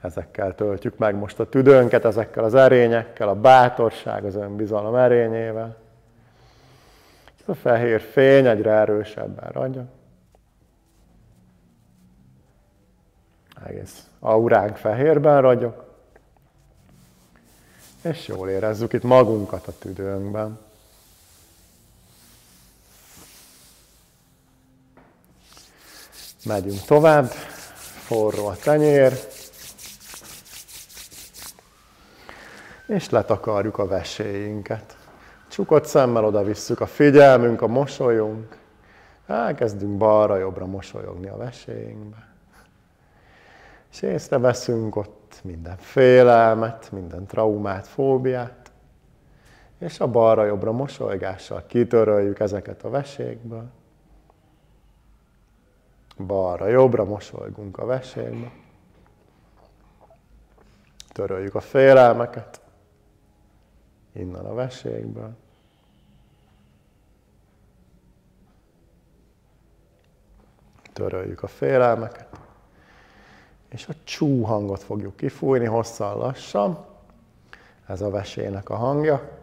A: Ezekkel töltjük meg most a tüdőnket, ezekkel az erényekkel, a bátorság, az önbizalom erényével. Ez a fehér fény egyre erősebben ragyog. Egész auránk fehérben ragyog. És jól érezzük itt magunkat a tüdőnkben. Megyünk tovább, forró a tenyér, és letakarjuk a veséinket. Csukott szemmel oda visszük a figyelmünk, a mosolyunk. Elkezdünk balra-jobbra mosolyogni a veséinkbe. És észreveszünk ott minden félelmet, minden traumát, fóbiát. És a balra-jobbra mosolygással kitöröljük ezeket a vesékből. Balra-jobbra mosolygunk a vesékbe. Töröljük a félelmeket. Innen a vesékből. Töröljük a félelmeket. És a csú hangot fogjuk kifújni hosszan lassan. Ez a vesének a hangja.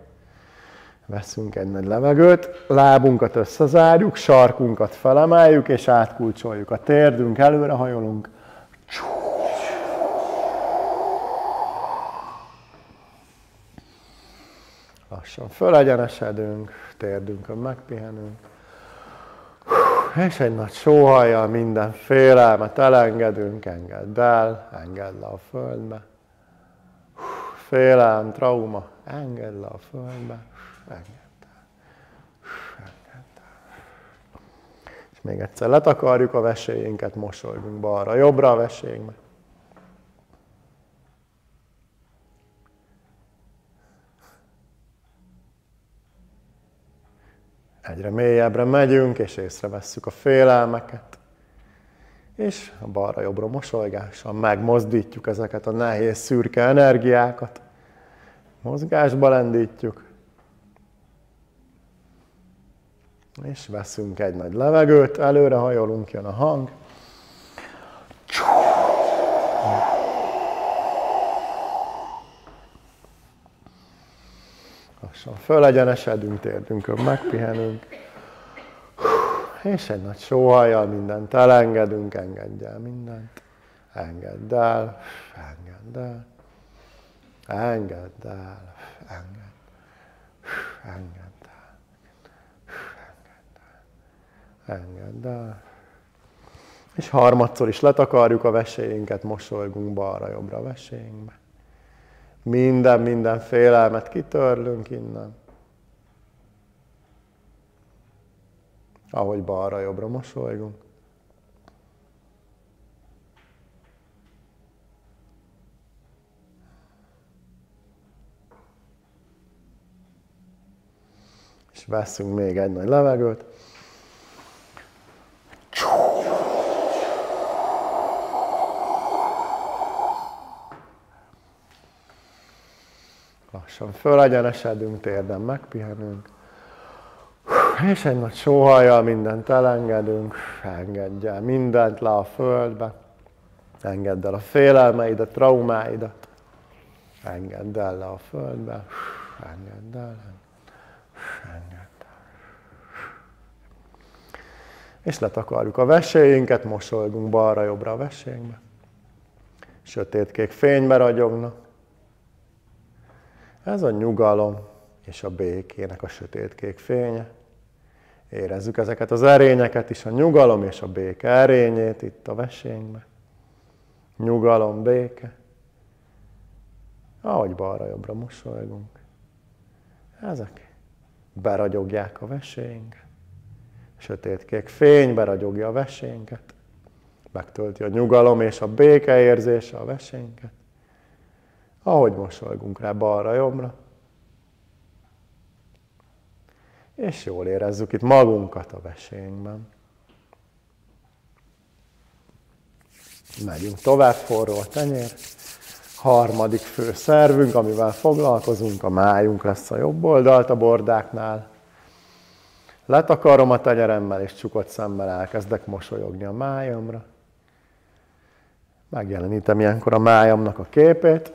A: Veszünk egy nagy levegőt, lábunkat összezárjuk, sarkunkat felemeljük, és átkulcsoljuk a térdünk, előrehajolunk. Lassan fölegyenesedünk, térdünkön megpihenünk. És egy nagy sóhajjal minden félelmet elengedünk, engedd el, engedd le a földbe. Félelem, trauma, engedd le a földbe, engedd el. És még egyszer letakarjuk a veséinket, mosolygunk balra-jobbra a vesénkbe. Egyre mélyebbre megyünk, és észrevesszük a félelmeket. És a balra-jobbra mosolygással megmozdítjuk ezeket a nehéz, szürke energiákat. Mozgásba lendítjük. És veszünk egy nagy levegőt, előrehajolunk, jön a hang. Lassan fölegyenesedünk, térdünkön megpihenünk. És egy nagy sóhajjal mindent elengedünk, engedj el mindent. Engedd el, engedd el. Engedd el, engedd el. Engedd el. És harmadszor is letakarjuk a veséinket, mosolygunk balra-jobbra a veséinkbe. Minden félelmet kitörlünk innen. ahogy balra-jobbra mosolygunk. És veszünk még egy nagy levegőt. Lassan fölegyenesedünk, térden megpihenünk. És egy nagy sóhajjal mindent elengedünk. Engedj el mindent le a földbe. Engedd el a félelmeidet, traumáidat. Engedd el le a földbe. Engedd el. Engedd el. És letakarjuk a veséinket, mosolygunk balra-jobbra a vesénkbe. Sötétkék fénybe ragyognak. Ez a nyugalom és a békének a sötétkék fénye. Érezzük ezeket az erényeket is, a nyugalom és a béke erényét itt a vesénkben. Nyugalom, béke. Ahogy balra-jobbra mosolygunk. Ezek beragyogják a vesénket. Sötétkék fény beragyogja a vesénket. Megtölti a nyugalom és a béke érzése a vesénket. Ahogy mosolygunk rá balra-jobbra. És jól érezzük itt magunkat a vesénkben. Megyünk tovább, forró a tenyér. Harmadik fő szervünk, amivel foglalkozunk, a májunk lesz a jobb oldalt a bordáknál. Letakarom a tenyeremmel, és csukott szemmel elkezdek mosolyogni a májamra. Megjelenítem ilyenkor a májamnak a képét,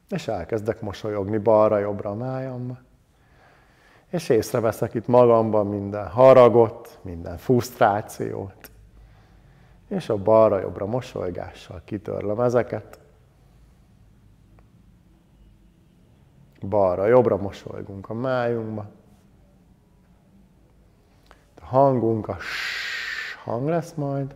A: és elkezdek mosolyogni balra-jobbra a májamba. És észreveszek itt magamban minden haragot, minden frusztrációt. És a balra-jobbra mosolygással kitörlöm ezeket. Balra-jobbra mosolygunk a májunkba. A hangunk a s hang lesz majd.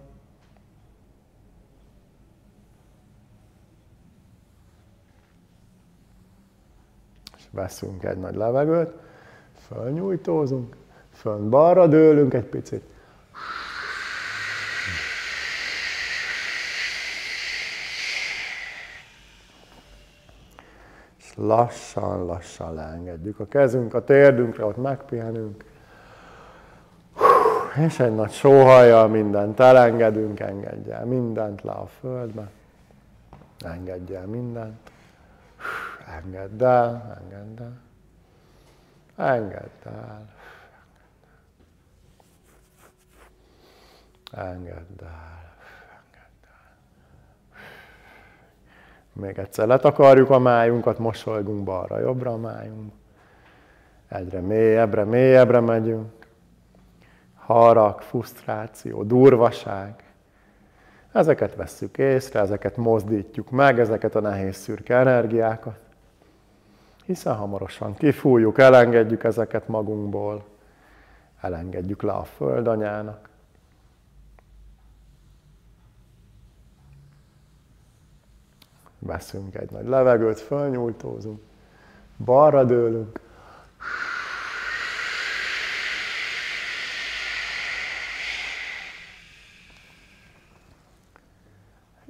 A: És veszünk egy nagy levegőt. Fölnyújtózunk, fönn balra dőlünk egy picit. És lassan leengedjük a kezünk a térdünkre, ott megpihenünk. És egy nagy sóhajjal mindent elengedünk, engedj el mindent le a földbe. Engedj el mindent. Engedd el, engedd el. Engedd el. Engedd el. Engedd el. Még egyszer letakarjuk a májunkat, mosolygunk balra-jobbra a májunk. Egyre mélyebbre megyünk. Harag, frusztráció, durvaság. Ezeket vesszük észre, ezeket mozdítjuk meg, ezeket a nehéz szürke energiákat. Hiszen hamarosan kifújjuk, elengedjük ezeket magunkból. Elengedjük le a földanyának. Veszünk egy nagy levegőt, fölnyújtózunk. Balra dőlünk.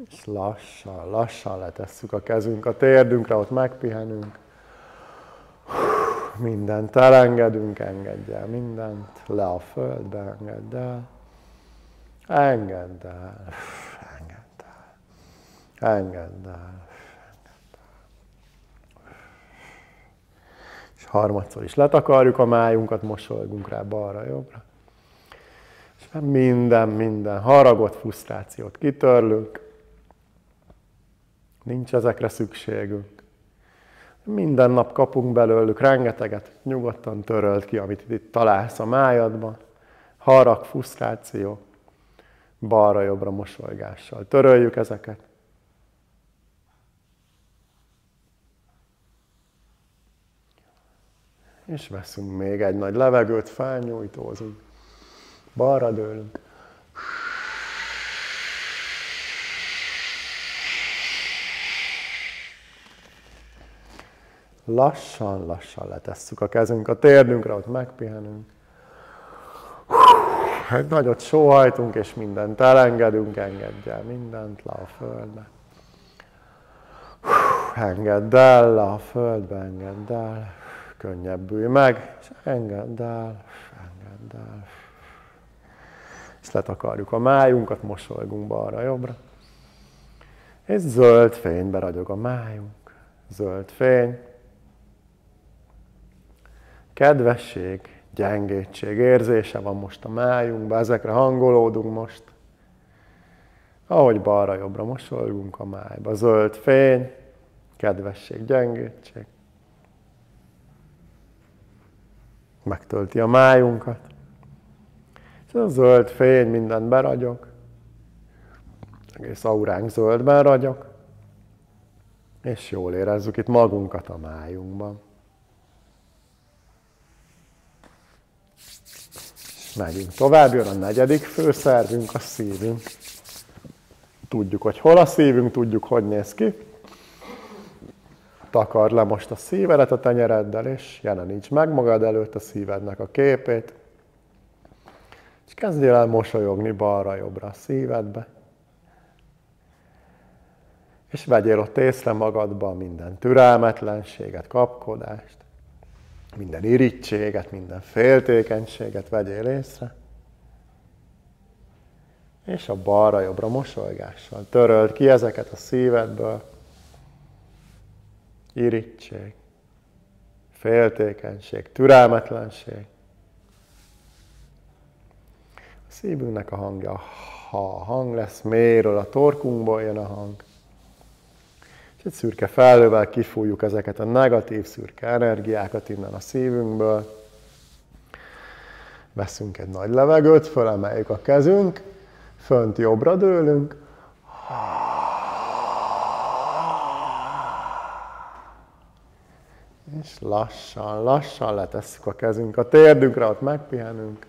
A: És lassan letesszük a kezünk a térdünkre, ott megpihenünk. Mindent elengedünk, engedj el mindent, le a földbe, engedd el. Engedd el, engedd el, engedd el. És harmadszor is letakarjuk a májunkat, mosolygunk rá balra-jobbra. És minden haragot, frusztrációt kitörlünk. Nincs ezekre szükségünk. Minden nap kapunk belőlük rengeteget, nyugodtan töröld ki, amit itt találsz a májadban. Harag, frusztráció, balra-jobbra mosolygással. Töröljük ezeket. És veszünk még egy nagy levegőt, felnyújtózunk. Balra dőlünk. Lassan letesszük a kezünk a térdünkre, ott megpihenünk. Egy nagyot sóhajtunk, és mindent elengedünk, engedj el mindent le a földbe. Engedd el le a földbe, engedd el. Könnyebbülj meg, és engedd el, engedd el. És letakarjuk a májunkat, mosolygunk balra-jobbra. És zöld fénybe ragyog a májunk. Zöld fény. Kedvesség, gyengétség érzése van most a májunkban, ezekre hangolódunk most. Ahogy balra-jobbra mosolygunk a májba. Zöld fény, kedvesség, gyengétség. Megtölti a májunkat. És a zöld fény mindent beragyog. Egész auránk zöldben ragyog. És jól érezzük itt magunkat a májunkban. És megyünk tovább, jön a negyedik főszervünk, a szívünk. Tudjuk, hogy hol a szívünk, tudjuk, hogy néz ki. Takard le most a szívedet a tenyereddel, és jeleníts meg magad előtt a szívednek a képét. És kezdjél el mosolyogni balra-jobbra a szívedbe. És vegyél ott észre magadba minden türelmetlenséget, kapkodást, minden irítséget, minden féltékenységet vegyél észre. És a balra-jobbra mosolygással töröld ki ezeket a szívedből. Irigység, féltékenység, türelmetlenség. A szívünknek a hangja, ha a hang lesz mélyről, a torkunkból jön a hang. És egy szürke felhővel kifújjuk ezeket a negatív szürke energiákat innen a szívünkből. Veszünk egy nagy levegőt, fölemeljük a kezünk, fönt jobbra dőlünk. És lassan, lassan letesszük a kezünk a térdünkre, ott megpihenünk.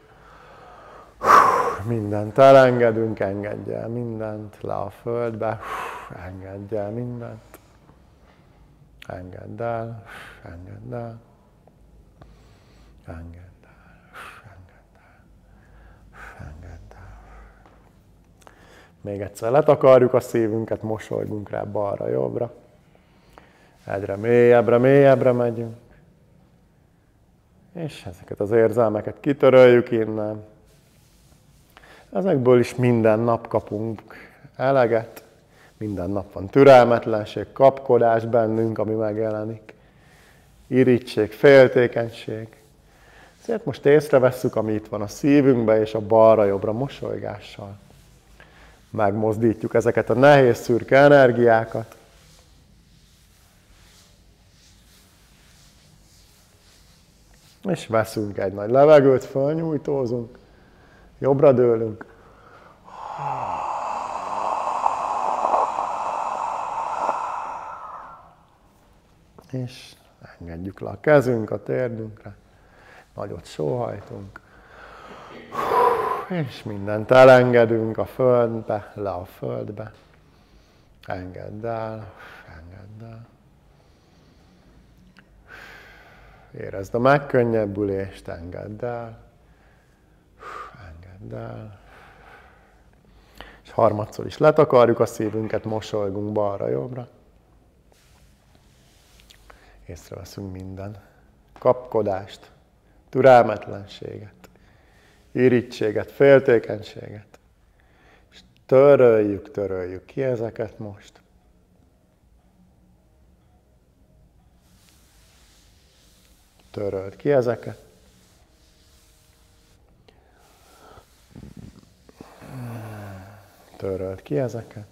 A: Mindent elengedünk, engedj el mindent le a földbe. Engedj el mindent. Engedd el, engedd el. Engedd el, engedd el. Engedd el. Még egyszer letakarjuk a szívünket, mosolygunk rá balra-jobbra. Egyre mélyebbre, mélyebbre megyünk. És ezeket az érzelmeket kitöröljük innen. Ezekből is minden nap kapunk eleget. Minden nap van türelmetlenség, kapkodás bennünk, ami megjelenik. Irigység, féltékenység. Ezért most észrevesszük, ami itt van a szívünkben, és a balra-jobbra mosolygással. Megmozdítjuk ezeket a nehéz, szürke energiákat. És veszünk egy nagy levegőt, fölnyújtózunk, jobbra dőlünk. És engedjük le a kezünk a térdünkre, nagyot sóhajtunk. És mindent elengedünk a földbe, le a földbe. Engedd el, engedd el. Érezd a megkönnyebbülést, engedd el. Engedd el. És harmadszor is letakarjuk a szívünket, mosolygunk balra-jobbra. Észreveszünk minden kapkodást, türelmetlenséget, irítséget, féltékenységet. És töröljük ki ezeket most. Töröld ki ezeket. Töröld ki ezeket.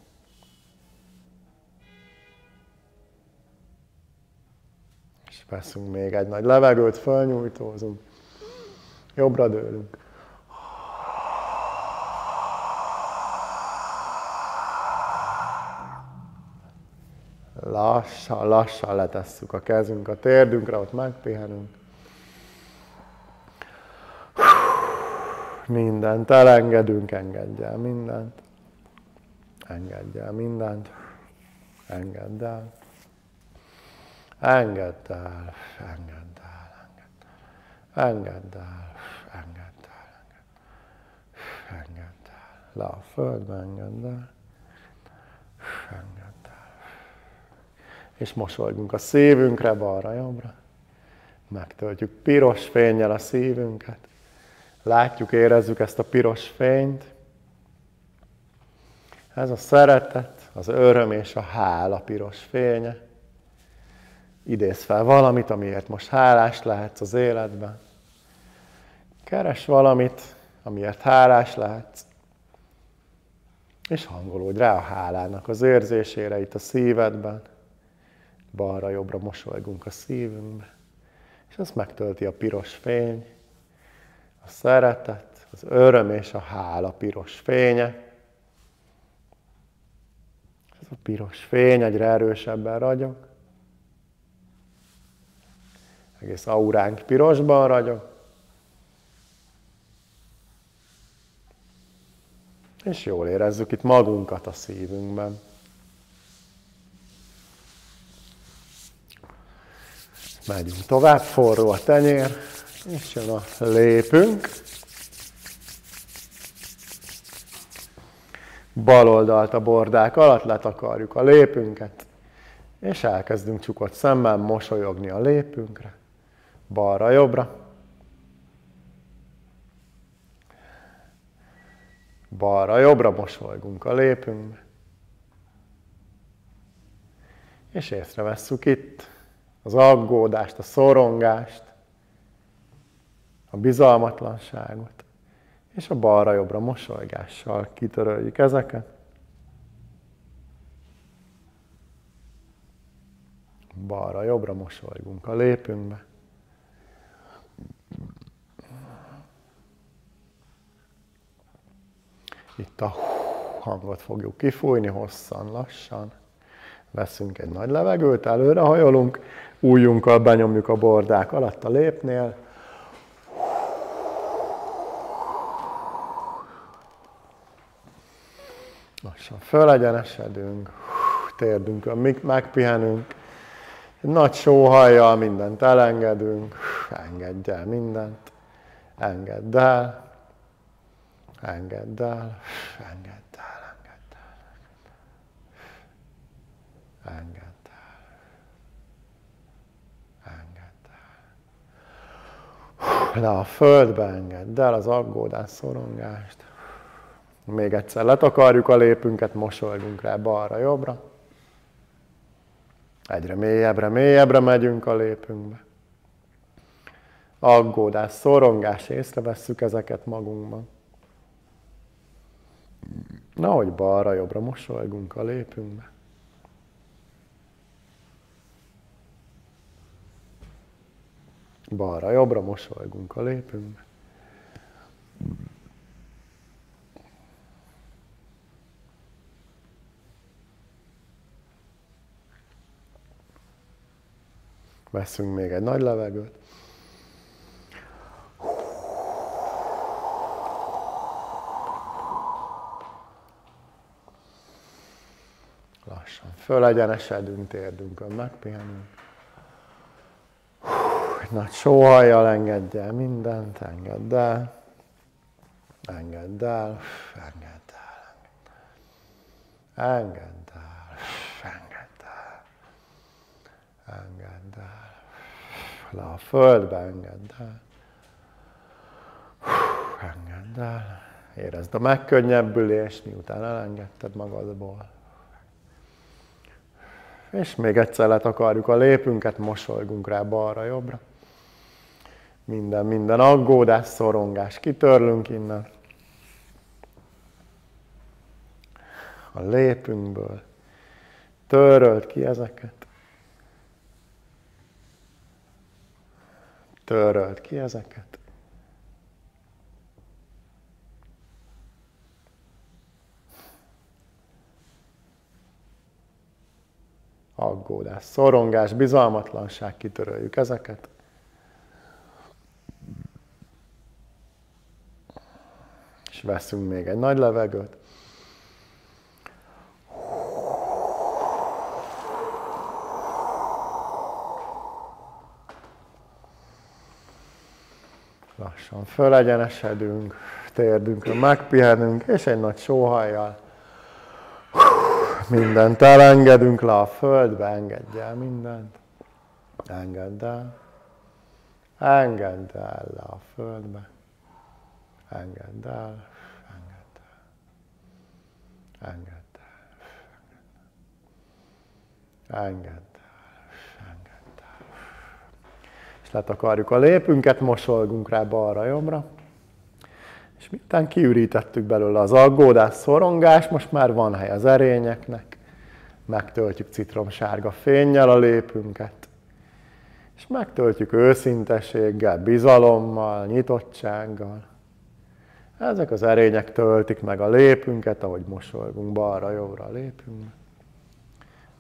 A: És veszünk még egy nagy levegőt, fölnyújtózunk. Jobbra dőlünk. Lassan, lassan letesszük a kezünk a térdünkre, ott megpihenünk. Mindent elengedünk, engedj el mindent. Engedj el mindent. Engedd el. Engedd el, engedd el, engedd el. Engedd el, engedd el, Le a földbe, engedd el. Engedd el. És mosolygunk a szívünkre, balra-jobbra. Megtöltjük piros fénnyel a szívünket. Látjuk, érezzük ezt a piros fényt. Ez a szeretet, az öröm és a hála piros fénye. Idézz fel valamit, amiért most hálás lehetsz az életben. Keres valamit, amiért hálás lehetsz. És hangolódj rá a hálának az érzésére itt a szívedben. Balra-jobbra mosolygunk a szívünkbe. És azt megtölti a piros fény, a szeretet, az öröm és a hála piros fénye. Ez a piros fény egyre erősebben ragyog. Egész auránk pirosban ragyog. És jól érezzük itt magunkat a szívünkben. Megyünk tovább, forró a tenyér, és jön a lépünk. Bal oldalt a bordák alatt letakarjuk a lépünket, és elkezdünk csukott szemmel mosolyogni a lépünkre, balra-jobbra. Balra-jobbra mosolygunk a lépünkbe. És észrevesszük itt az aggódást, a szorongást, a bizalmatlanságot, és a balra-jobbra mosolygással kitöröljük ezeket. Balra-jobbra mosolygunk a lépünkbe. Itt a hangot fogjuk kifújni hosszan, lassan. Veszünk egy nagy levegőt, előre hajolunk, ujjunkkal benyomjuk a bordák alatt a lépnél. Lassan fölegyenesedünk, térdünkön megpihenünk. Egy nagy sóhajjal mindent elengedünk, engedj el mindent, engedd el. Engedd el, engedd el, engedd el, engedd el, engedd el. Le a földbe, engedd el az aggódást, szorongást. Még egyszer letakarjuk a lépünket, mosolygunk rá balra-jobbra. Egyre mélyebbre megyünk a lépünkbe. Aggódás, szorongás, észrevesszük ezeket magunkban. Nahogy balra-jobbra mosolygunk a lépünkbe. Balra-jobbra mosolygunk a lépünkbe. Veszünk még egy nagy levegőt. Lassan fölegyenesedünk, térdünkön megpihenünk. Egy nagy sóhajjal engedd el mindent, engedd el. Engedd el, engedd el. Engedd el, engedd el. Engedd el. Le a földbe, engedd el. Engedd el. Érezd a megkönnyebbülést, miután elengedted magadból. És még egyszer letakarjuk a lépünket, mosolygunk rá balra-jobbra. Minden aggódás, szorongás kitörlünk innen. A lépünkből. Töröld ki ezeket. Töröld ki ezeket. Aggódás, szorongás, bizalmatlanság, kitöröljük ezeket. És veszünk még egy nagy levegőt. Lassan Lassan fölegyenesedünk, térdünkről megpihenünk, és egy nagy sóhajjal mindent elengedünk le a földbe, engedj el mindent. Engedd el. Engedd el le a földbe. Engedd el. Engedd el. Engedd el. Engedd el. Engedd el. És letakarjuk a lépünket, mosolygunk rá balra-jobbra. És miután kiürítettük belőle az aggódást, szorongást, most már van hely az erényeknek. Megtöltjük citromsárga fénnyel a lépünket. És megtöltjük őszintességgel, bizalommal, nyitottsággal. Ezek az erények töltik meg a lépünket, ahogy mosolygunk balra-jobbra a lépünkbe.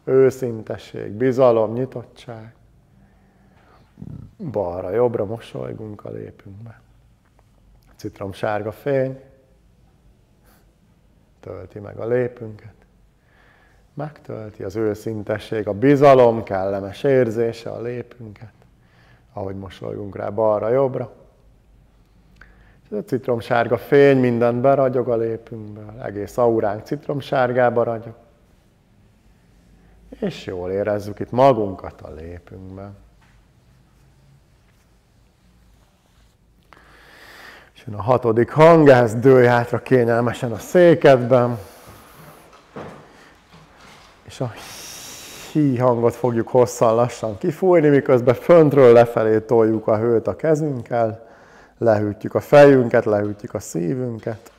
A: Őszintesség, bizalom, nyitottság. Balra-jobbra mosolygunk a lépünkbe. Citromsárga fény tölti meg a lépünket. Megtölti az őszintesség, a bizalom, kellemes érzése a lépünket, ahogy mosolygunk rá balra-jobbra. És a citromsárga fény mindent beragyog a lépünkből, egész auránk citromsárgába ragyog. És jól érezzük itt magunkat a lépünkben. És jön a 6. hang, ehhez dőlj hátra kényelmesen a székedben. És a hí hangot fogjuk hosszan lassan kifújni, miközben föntről lefelé toljuk a hőt a kezünkkel, lehűtjük a fejünket, lehűtjük a szívünket,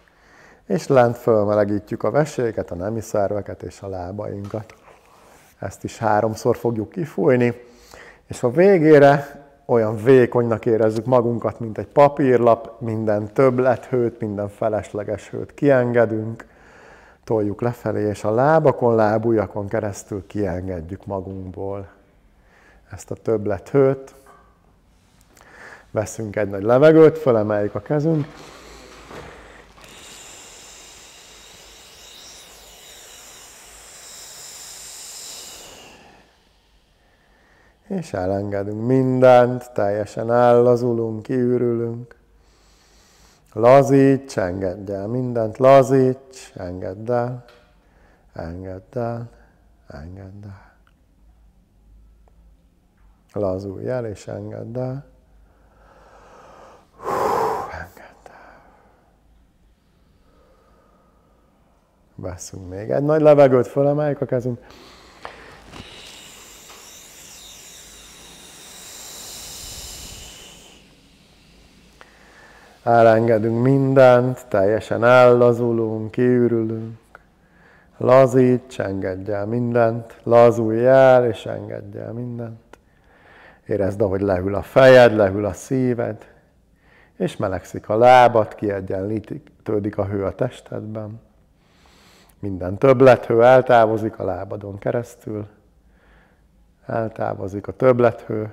A: és lent fölmelegítjük a veséket, a nemi szerveket és a lábainkat. Ezt is 3-szor fogjuk kifújni, és a végére olyan vékonynak érezzük magunkat, mint egy papírlap, minden többlethőt, minden felesleges hőt kiengedünk, toljuk lefelé, és a lábakon, lábujjakon keresztül kiengedjük magunkból ezt a többlethőt. Veszünk egy nagy levegőt, fölemeljük a kezünk. És elengedünk mindent, teljesen ellazulunk, kiürülünk. Lazíts, engedd el mindent, lazíts, engedd el, engedd el, engedd el. Lazulj el és engedd el. Engedd el. Veszünk még egy nagy levegőt, fölemeljük a kezünk. Elengedünk mindent, teljesen ellazulunk, kiürülünk. Lazíts, engedj el mindent, lazulj el és engedj el mindent. Érezd, ahogy lehűl a fejed, lehűl a szíved, és melegszik a lábad, kiegyenlítődik a hő a testedben. Minden többlethő eltávozik a lábadon keresztül, eltávozik a többlethő.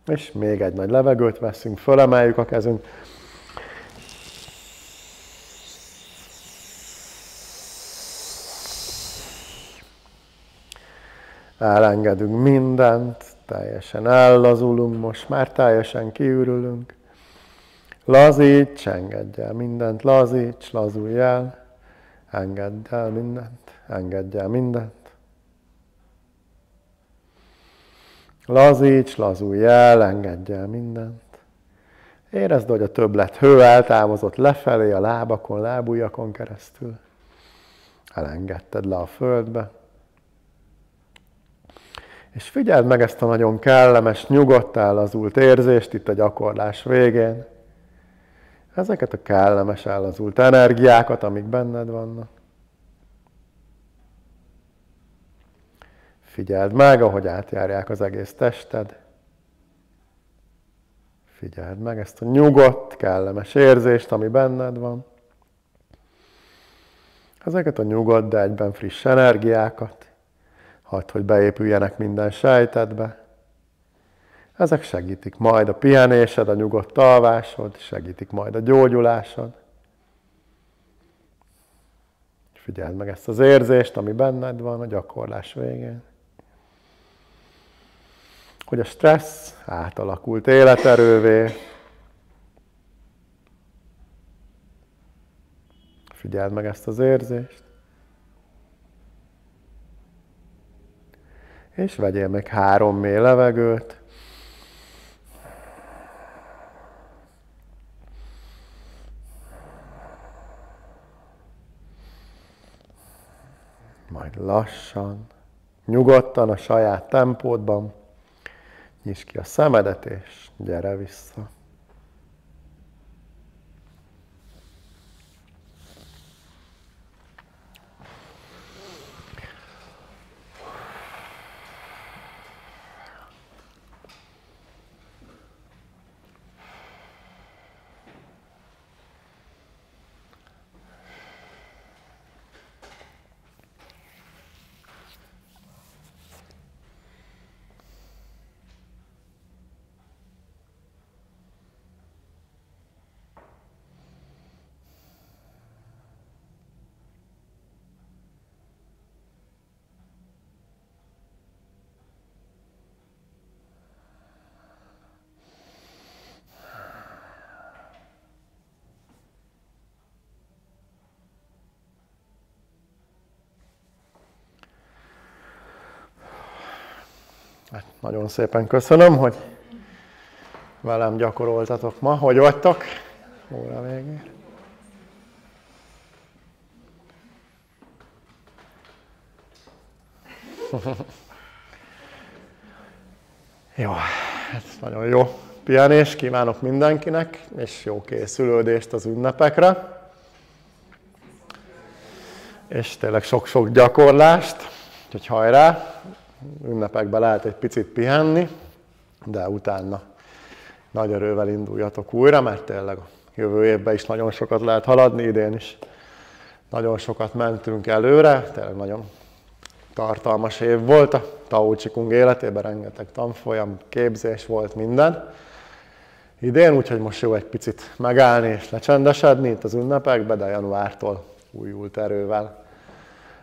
A: És még egy nagy levegőt veszünk, fölemeljük a kezünk. Elengedünk mindent, teljesen ellazulunk, most már teljesen kiürülünk. Lazíts, engedj el mindent, lazíts, lazulj el, engedd el mindent, engedj el mindent. Lazíts, lazulj el, engedj el mindent. Érezd, hogy a többlet hő eltávozott lefelé a lábakon, lábujjakon keresztül. Elengedted le a földbe. És figyeld meg ezt a nagyon kellemes, nyugodt, ellazult érzést itt a gyakorlás végén. Ezeket a kellemes, ellazult energiákat, amik benned vannak. Figyeld meg, ahogy átjárják az egész tested. Figyeld meg ezt a nyugodt, kellemes érzést, ami benned van. Ezeket a nyugodt, de egyben friss energiákat. Hadd, hogy beépüljenek minden sejtedbe. Ezek segítik majd a pihenésed, a nyugodt alvásod, segítik majd a gyógyulásod. Figyeld meg ezt az érzést, ami benned van a gyakorlás végén. hogy a stressz átalakult életerővé. Figyeld meg ezt az érzést. És vegyél meg 3 mély levegőt. Majd lassan, nyugodtan a saját tempódban nyisd ki a szemedet, és gyere vissza. Hát nagyon szépen köszönöm, hogy velem gyakoroltatok ma. Hogy vagytok? Óra végén. Jó, ez nagyon jó pihenést kívánok mindenkinek, és jó készülődést az ünnepekre. És tényleg sok-sok gyakorlást, úgyhogy hajrá! Ünnepekben lehet egy picit pihenni, de utána nagy erővel induljatok újra, mert tényleg a jövő évben is nagyon sokat lehet haladni, idén is nagyon sokat mentünk előre, tényleg nagyon tartalmas év volt a Tao Chi Kung életében, rengeteg tanfolyam, képzés volt, minden idén, úgyhogy most jó egy picit megállni és lecsendesedni itt az ünnepekben, de januártól újult erővel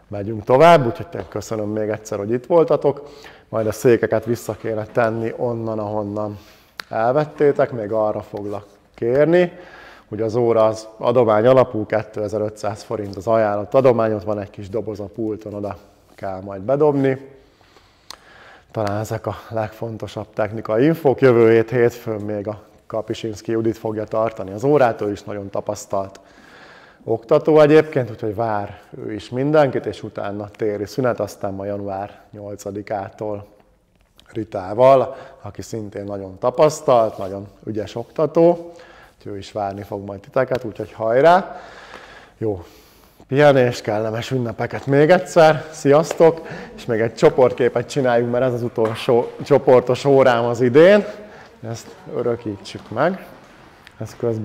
A: megyünk tovább, úgyhogy köszönöm még egyszer, hogy itt voltatok. Majd a székeket vissza kéne tenni onnan, ahonnan elvettétek, még arra foglak kérni, hogy az óra az adomány alapú, 2500 forint az ajánlott adomány, ott van egy kis doboz a pulton, oda kell majd bedobni. Talán ezek a legfontosabb technikai infók. Jövő hétfőn még a Kapisinszky Judit fogja tartani az órát, ő is nagyon tapasztalt oktató egyébként, úgyhogy vár ő is mindenkit, és utána téri szünet, aztán ma január 8-ától Ritával, aki szintén nagyon tapasztalt, nagyon ügyes oktató, úgyhogy ő is várni fog majd titeket, úgyhogy hajrá! Jó pihenés, kellemes ünnepeket még egyszer, sziasztok! És még egy csoportképet csináljunk, mert ez az utolsó csoportos órám az idén, ezt örökítsük meg. Ez közben